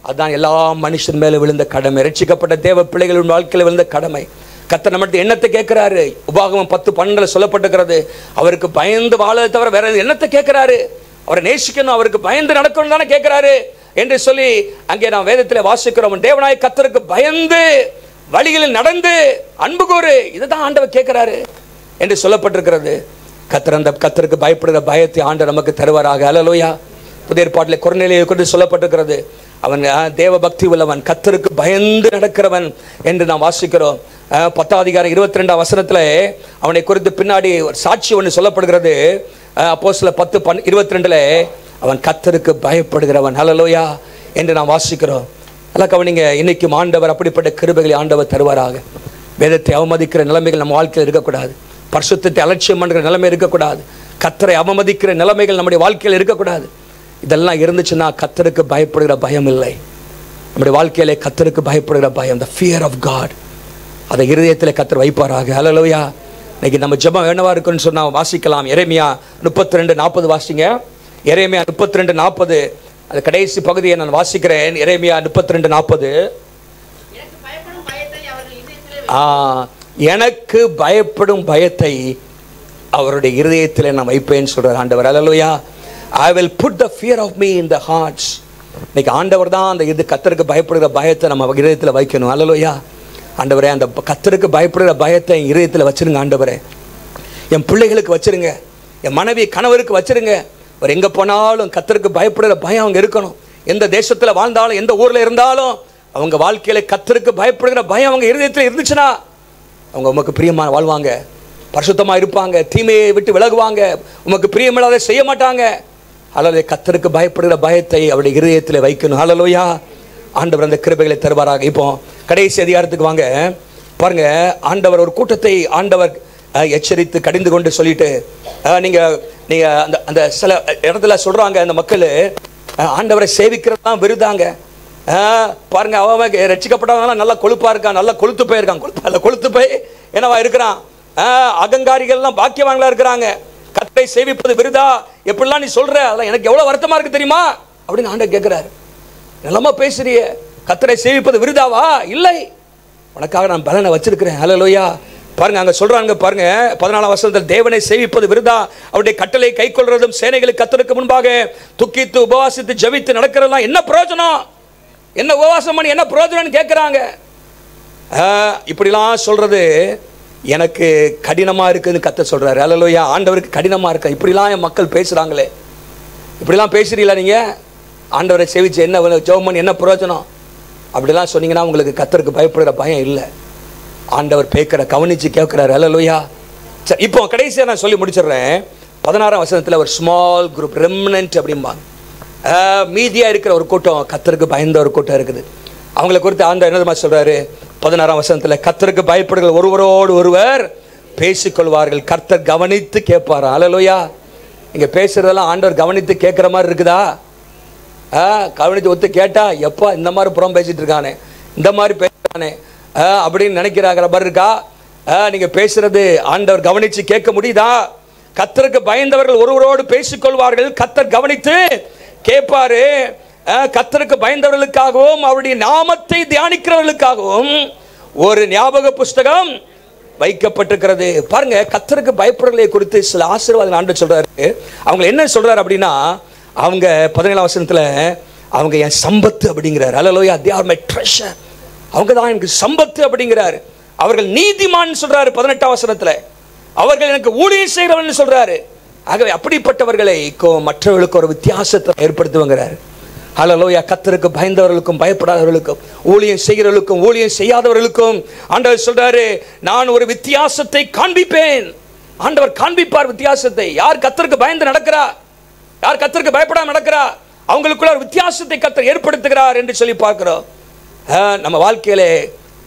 அதுதான் எல்லா மனுஷன் மேலே விழுந்த கடமை. ரட்சிக்கப்பட்ட தேவ பிள்ளைகளின் வாழ்க்கையில் விழுந்த கடமை. கர்த்தர் நம்மகிட்ட எண்ணத்தை கேட்கிறாரு. உபாகமம் 10:12 சொல்லப்பட்டிருக்கிறது. அவருக்கு பயந்து வாழ தவிர வேற எண்ணத்தை கேட்கிறாரு. அவரை நேசிக்கணும், அவருக்கு பயந்து நடக்கணும் தானே கேட்கிறாரு என்று சொல்லி அங்கே நாம் வேதத்தில் வாசிக்கிறோம். தேவனாய கர்த்தருக்கு பயந்து வழிகளில் நடந்து அன்பு கூறு, இதுதான் ஆண்டவர் கேட்கிறாரு என்று சொல்லப்பட்டிருக்கிறது. கர்த்தருக்கு பயப்படுகிற பயத்தை ஆண்டவர் நமக்கு தருவாராக. ஹல்லேலூயா. புதிய ஏற்பாட்டில் கொர்நேலியை குறித்து சொல்லப்பட்டிருக்கிறது. அவன் தேவ பக்தி உள்ளவன், கர்த்தருக்கு பயந்து நடக்கிறவன் என்று நாம் வாசிக்கிறோம். 10:22 அவனை குறித்து பின்னாடி ஒரு சாட்சி ஒன்று சொல்லப்படுகிறது. அப்போஸ்தலர் 10:22 அவன் கர்த்தருக்கு பயப்படுகிறவன், ஹல்லேலூயா என்று நாம் வாசிக்கிறோம். எல்லாம் கவனிங்க. இன்னைக்கும் ஆண்டவர் அப்படிப்பட்ட கிருபைகளை ஆண்டவர் தருவாராக. வேதத்தை அவமதிக்கிற நிலைமைகள் நம்ம வாழ்க்கையில் இருக்கக்கூடாது. பரிசுத்தத்தை அலட்சியம் பண்ணுற நிலைமை இருக்கக்கூடாது. கர்த்தரை அவமதிக்கிற நிலைமைகள் நம்முடைய வாழ்க்கையில் இருக்கக்கூடாது. இதெல்லாம் இருந்துச்சுன்னா கர்த்தருக்கு பயப்படுகிற பயம் இல்லை. நம்முடைய வாழ்க்கையிலே கர்த்தருக்கு பயப்படுகிற பயம், the fear of God, அதை இருதயத்தில் கர்த்தர் வைப்பாராக. ஹல்லேலூயா. இன்னைக்கு நம்ம ஜெபம் என்னவா இருக்குன்னு சொன்னால் வாசிக்கலாம். எரேமியா 32:40 வாசிங்க. எரேமியா 32:40 அது கடைசி பகுதியை நான் வாசிக்கிறேன். எரேமியா 32:40 எனக்கு பயப்படும் பயத்தை அவருடைய இருதயத்தில் நான் வைப்பேன்னு சொல்றார் ஆண்டவர். ஹல்லேலூயா. I will put the fear of me in the hearts. இன்னைக்கு ஆண்டவர் தான் அந்த இது கர்த்தருக்கு பயப்படுகிற பயத்தை நம்ம இருதயத்தில் வைக்கணும். ஹல்லேலூயா. ஆண்டவரே, அந்த கர்த்தருக்கு பயப்படுகிற பயத்தை என் இருதயத்தில் வச்சிருங்க ஆண்டவரே. என் பிள்ளைகளுக்கு வச்சிருங்க, என் மனைவி கணவருக்கு வச்சிருங்க. அவர் எங்கே போனாலும் கர்த்தருக்கு பயப்படுகிற பயம் அவங்க இருக்கணும். எந்த தேசத்தில் வாழ்ந்தாலும் எந்த ஊரில் இருந்தாலும் அவங்க வாழ்க்கையில் கர்த்தருக்கு பயப்படுகிற பயம் அவங்க இருதயத்தில் இருந்துச்சுன்னா அவங்க உமக்கு பிரியமாக வாழ்வாங்க, பரிசுத்தமாக இருப்பாங்க, தீமையை விட்டு விலகுவாங்க, உமக்கு பிரியமில்லாத செய்ய மாட்டாங்க. ஹல்லேலூயா. கர்த்தருக்கு பயப்படுகிற பயத்தை அவருடைய இருதயத்தில் வைக்கணும். ஹல்லேலூயா. ஆண்டவர் அந்த கிருபைகளை தருவாராக. இப்போ கடைசி அதிகாரத்துக்கு வாங்க. பாருங்க, ஆண்டவர் ஒரு கூட்டத்தை ஆண்டவர் எச்சரித்து கடிந்து கொண்டு சொல்லிட்டு நீங்கள் அந்த அந்த சில இடத்துல சொல்கிறாங்க, அந்த மக்கள் ஆண்டவரை சேவிக்கிறது தான் விருதாங்க. பாருங்க, அவன் ரட்சிக்கப்பட்டவங்களாம் நல்லா கொழுப்பாக இருக்கான், நல்லா கொளுத்து போயிருக்கான். கொளுத்து போய் என்னவா இருக்கிறான்? அகங்காரிகள்லாம் பாக்கியவான்களா இருக்கிறாங்க. கர்த்தரை சேவிப்பது விருதா எப்படிலாம் நீ சொல்ற? அதெல்லாம் எனக்கு எவ்வளவு வருத்தமா இருக்கு தெரியுமா அப்படின்னு ஆண்டவர் கேட்கிறாரு. நல்லமா பேசுறிய, கர்த்தரை சேவிப்பது விருதாவா? இல்லை, உனக்காக நான் பலனை வச்சிருக்கிறேன். ஹல்லேலூயா. பாருங்க, அங்க சொல்றாங்க பாருங்க 14 தேவனை சேவிப்பது விருதா, அவருடைய கட்டளை கை கொள்றதும் சேனைகளுக்கு கர்த்தருக்கு முன்பாக துக்கித்து உபவாசித்து ஜெபித்து நடக்கிறதெல்லாம் என்ன பிரயோஜனம்? என்ன உபவாசம் பண்ணி என்ன பிரயோஜனம்னு கேட்கிறாங்க. இப்படிலாம் சொல்றது எனக்கு கடினமா இருக்குன்னு கர்த்தர் சொல்றாரு. ஹல்லேலூயா. ஆண்டவருக்கு கடினமா இருக்கு. இப்படிலாம் என் மக்கள் பேசுறாங்களே, இப்படிலாம் பேசுறீங்களா நீங்க? ஆண்டவரை சேவிச்சு என்ன ஜெபம் பண்ணி என்ன பிரயோஜனம் அப்படிலாம் சொன்னீங்கன்னா உங்களுக்கு கர்த்தருக்கு பயப்படுகிற பயம் இல்லை. ஆண்டவர் கவனிச்சு கேட்கிறாரு. ஹல்லேலூயா. சரி, இப்போ கடைசியாக நான் சொல்லி முடிச்சிடுறேன். 16 ஒரு ஸ்மால் குரூப் ரெம்னன்ட் அப்படிம்பாங்க, மீதியா இருக்கிற ஒரு கூட்டம், கர்த்தருக்கு பயந்த ஒரு கூட்டம் இருக்குது. அவங்களை குறித்து ஆண்டவர் என்ன சொல்றாரு? 16 கர்த்தருக்கு பயப்படுகிற ஒருவரோடு ஒருவர் பேசிக்கொள்வார்கள், கர்த்தர் கவனித்து கேட்பாரா. ஹல்லேலூயா. இங்க பேசுறதெல்லாம் ஆண்டவர் கவனித்து கேட்கிற மாதிரி இருக்குதா? கவனித்து ஒத்து கேட்டா எப்போ இந்த மாதிரி புறம் பேசிட்டு இருக்கானே, இந்த மாதிரி பேசுறானே அப்படின்னு நினைக்கிறாங்கிற மாதிரி இருக்கா? நீங்க பேசுறது ஆண்டவர் கவனிச்சு கேட்க முடியுதா? கர்த்தருக்கு பயந்தவர்கள் ஒருவரோடு பேசிக்கொள்வார்கள், கர்த்தர் கவனித்து கேட்பாரு. கர்த்தருக்கு பயந்தவர்களுக்காகவும் அவருடைய நாமத்தை தியானிக்கிறவர்களுக்காகவும் ஒரு ஞாபக புஸ்தகம் வைக்கப்பட்டிருக்கிறது. பாருங்க, கர்த்தருக்கு பயப்படுறதை குறித்து சில ஆசீர்வாதம் ஆண்டவர் சொல்றாரு. அவங்க என்ன சொல்றாரு அப்படின்னா, அவங்க 17ஆம் வசனத்துல அவங்க என் சம்பத்து அப்படிங்கிறார். அல்லேலூயா, they are my treasure. அவங்க தான் எனக்கு சம்பத்து அப்படிங்கிறார். அவர்கள் நீதிமான் சொல்றாரு 18ஆம் வசனத்துல. அவர்கள் எனக்கு ஊழியம் செய்கிறவர்கள் சொல்றாரு. ஆகவே அப்படிப்பட்டவர்களை மற்றவர்களுக்கு ஒரு வித்தியாசத்தை ஏற்படுத்துவாங்கிறார். அல்லேலூயா, கர்த்தருக்கு பயந்தவர்களுக்கும் பயப்படாதவர்களுக்கும் ஊழியம் செய்கிறவர்களுக்கும் ஊழியம் செய்யாதவர்களுக்கும் ஆண்டவர் சொல்றாரு, நான் ஒரு வித்தியாசத்தை காண்பிப்பேன். ஆண்டவர் காண்பிப்பார் வித்தியாசத்தை. யார் கர்த்தருக்கு பயந்து நடக்கிறா, யார் கர்த்தருக்கு பயப்படாம நடக்கிறா, அவங்களுக்குள்ள ஒரு வித்தியாசத்தை கர்த்தர் ஏற்படுத்துகிறார் என்று சொல்லி பார்க்கிறோம். நம்ம வாழ்க்கையில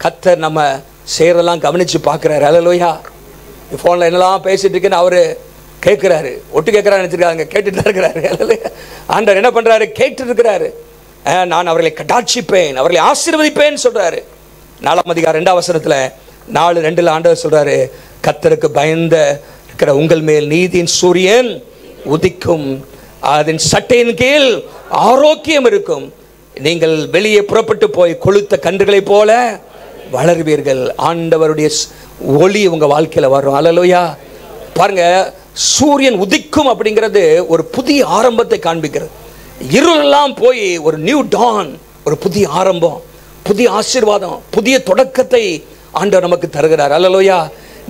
கர்த்தர் நம்ம செய்யறதெல்லாம் கவனிச்சு பார்க்கிறாரு. அல்லேலூயா, போன்ல என்னெல்லாம் பேசிட்டு இருக்குன்னு அவரு கேட்கிறாரு. ஒட்டு கேட்கிறாரு நினைச்சிருக்காங்க, கேட்டுட்டு தான் இருக்கிறாரு. ஆண்டவர் என்ன பண்றாரு? கேட்டு இருக்கிறாரு. நான் அவர்களை கடாட்சிப்பேன், அவர்களை ஆசீர்வதிப்பேன் சொல்றாரு. 4ஆம் அதிகாரம் 2ஆம் வசனத்துல 4:2 ஆண்டவர் சொல்றாரு, கர்த்தருக்கு பயந்த இருக்கிற உங்கள் மேல் நீதியின் சூரியன் உதிக்கும், அதன் சட்டையின் கீழ் ஆரோக்கியம் இருக்கும், நீங்கள் வெளியே புறப்பட்டு போய் கொளுத்த கன்றுகளை போல வளருவீர்கள். ஆண்டவருடைய ஒளி உங்க வாழ்க்கையில வரும். அல்லேலூயா. பாருங்க, சூரியன் உதிக்கும் அப்படிங்கிறது ஒரு புதிய ஆரம்பத்தை காண்பிக்கிறது. இருளெல்லாம் போய் ஒரு நியூ டான், ஒரு புதிய ஆரம்பம், புதிய ஆசீர்வாதம், புதிய தொடக்கத்தை ஆண்டவர் நமக்கு தருகிறார். அல்லேலூயா.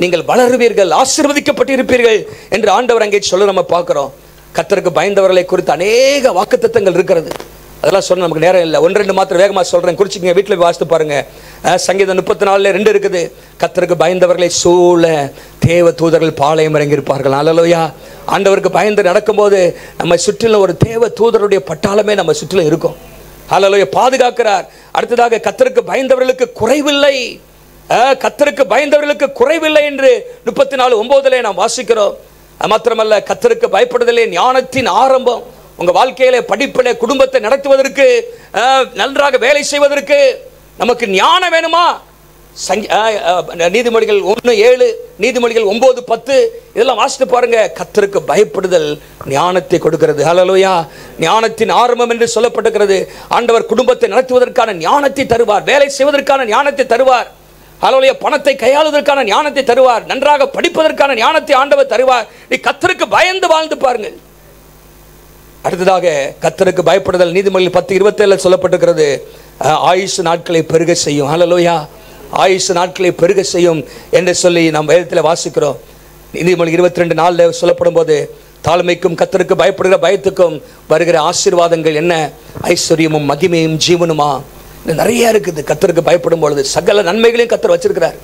நீங்கள் வளருவீர்கள், ஆசீர்வதிக்கப்பட்டிருப்பீர்கள் என்று ஆண்டவர் அங்கே சொல்ல நம்ம பார்க்கிறோம். கர்த்தருக்கு பயந்தவர்களை குறித்து அநேக வாக்குத்தத்தங்கள் இருக்கிறது. அதெல்லாம் சொல்ல நமக்கு நேரம் இல்லை. 1-2 மாத்திரம் வேகமாக சொல்றேன், குறிச்சிங்க, வீட்டில் போய் வாசித்து பாருங்க. சங்கீதம் 34:2 இருக்குது. கர்த்தருக்கு பயந்தவர்களை சூழ தேவ தூதர்கள் பாளையம் இறங்கியிருப்பார்கள். அல்லேலூயா. ஆண்டவருக்கு பயந்து நடக்கும்போது நம்ம சுற்றிலும் ஒரு தேவ தூதருடைய பட்டாளமே நம்ம சுற்றிலும் இருக்கும். அல்லேலூயா, பாதுகாக்கிறார். அடுத்ததாக கர்த்தருக்கு பயந்தவர்களுக்கு குறைவில்லை, கர்த்தருக்கு பயந்தவர்களுக்கு குறைவில்லை என்று 34:9 நாம் வாசிக்கிறோம். மாத்திரமல்ல, கர்த்தருக்கு பயப்படுதலே ஞானத்தின் ஆரம்பம். உங்க வாழ்க்கையில, படிப்பில, குடும்பத்தை நடத்துவதற்கு, நன்றாக வேலை செய்வதற்கு நமக்கு ஞானம் வேணுமா? நீதிமொழிகள் 1:7, நீதிமொழிகள் 9:10 இதெல்லாம் வாசித்து பாருங்க. கர்த்தருக்கு பயப்படுதல் ஞானத்தை கொடுக்கிறது. அல்லேலூயா. ஞானத்தின் ஆரம்பம் என்று சொல்லப்பட்டிருக்கிறது. ஆண்டவர் குடும்பத்தை நடத்துவதற்கான ஞானத்தை தருவார், வேலை செய்வதற்கான ஞானத்தை தருவார். அல்லேலூயா. பணத்தை கையாளுவதற்கான ஞானத்தை தருவார், நன்றாக படிப்பதற்கான ஞானத்தை ஆண்டவர் தருவார். நீ கர்த்தருக்கு பயந்து வாழ்ந்து பாருங்கள். அடுத்ததாக கர்த்தருக்கு பயப்படுதல் நீதிமொழிகள் 10:27 சொல்லப்பட்டிருக்கிறது. ஆயுசு நாட்களை பெருக செய்யும். அல்லேலூயா. ஆயுசு நாட்களை பெருக செய்யும் என்று சொல்லி நாம் வேதத்தில் வாசிக்கிறோம். நீதிமொழி 22:4 சொல்லப்படும் போது, தாழ்மைக்கும் கர்த்தருக்கு பயப்படுகிற பயத்துக்கும் வருகிற ஆசீர்வாதங்கள் என்ன? ஐஸ்வர்யமும் மகிமையும் ஜீவனுமா. நிறைய இருக்குது. கர்த்தருக்கு பயப்படும் பொழுது சகல நன்மைகளையும் கர்த்தர் வச்சிருக்கிறார்.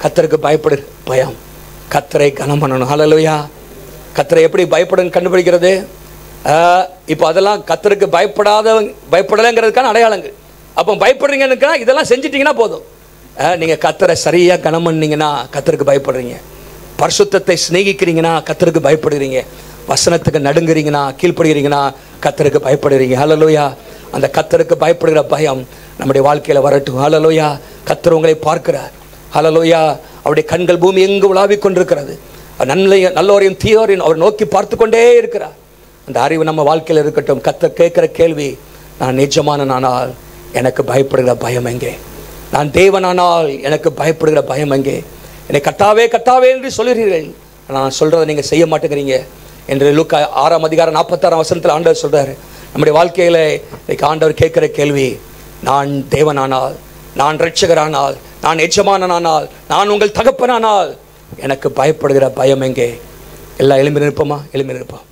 கர்த்தருக்கு பயப்படு பயம், கர்த்தரை கனம் பண்ணணும். அல்லேலூயா. கர்த்தரை எப்படி பயப்படும் கண்டுபிடிக்கிறது? இப்போ அதெல்லாம் கர்த்தருக்கு பயப்படலைங்கிறதுக்கான அடையாளங்கள். அப்போ பயப்படுறீங்கன்னா இதெல்லாம் செஞ்சிட்டீங்கன்னா போதும். நீங்க கர்த்தரை சரியா கனம் பண்ணீங்கன்னா கர்த்தருக்கு பயப்படுறீங்க. பரிசுத்தத்தை சிநேகிக்கிறீங்கன்னா கர்த்தருக்கு பயப்படுறீங்க. வசனத்துக்கு நடுங்குறீங்கன்னா, கீழ்ப்படுகிறீங்கன்னா கர்த்தருக்கு பயப்படுறீங்க. அல்லேலூயா. அந்த கர்த்தருக்கு பயப்படுகிற பயம் நம்முடைய வாழ்க்கையில வரட்டும். அல்லேலூயா. கர்த்தர் உங்களை பார்க்கிறார். அல்லேலூயா. அவருடைய கண்கள் பூமி எங்கு உலாவிக் கொண்டிருக்கிறது. நல்லோரையும் தீயோரையும் அவர் நோக்கி பார்த்து கொண்டே இருக்கிறார். அந்த அறிவு நம்ம வாழ்க்கையில் இருக்கட்டும். கர்த்தர் கேட்கிற கேள்வி, நான் நிஜமானால் எனக்கு பயப்படுகிற பயம் எங்கே? நான் தேவனானால் எனக்கு பயப்படுகிற பயம் எங்கே? என்னை கர்த்தாவே கர்த்தாவே என்று சொல்கிறீர்கள், நான் சொல்றதை நீங்க செய்ய மாட்டேங்கிறீங்க என்று லூக்கா 6ஆம் அதிகாரம் 46ஆம் வசனத்தில் ஆண்டவர் சொல்றாரு. நம்முடைய வாழ்க்கையில ஆண்டவர் கேட்கிற கேள்வி, நான் தேவனானால், நான் இரட்சகரானால், நான் எஜமானனானால், நான் உங்கள் தகப்பனானால் எனக்கு பயப்படுகிற பயம் எங்கே? எல்லாம் எழும்பி நிற்போமா? எழும்பி நிற்போம்.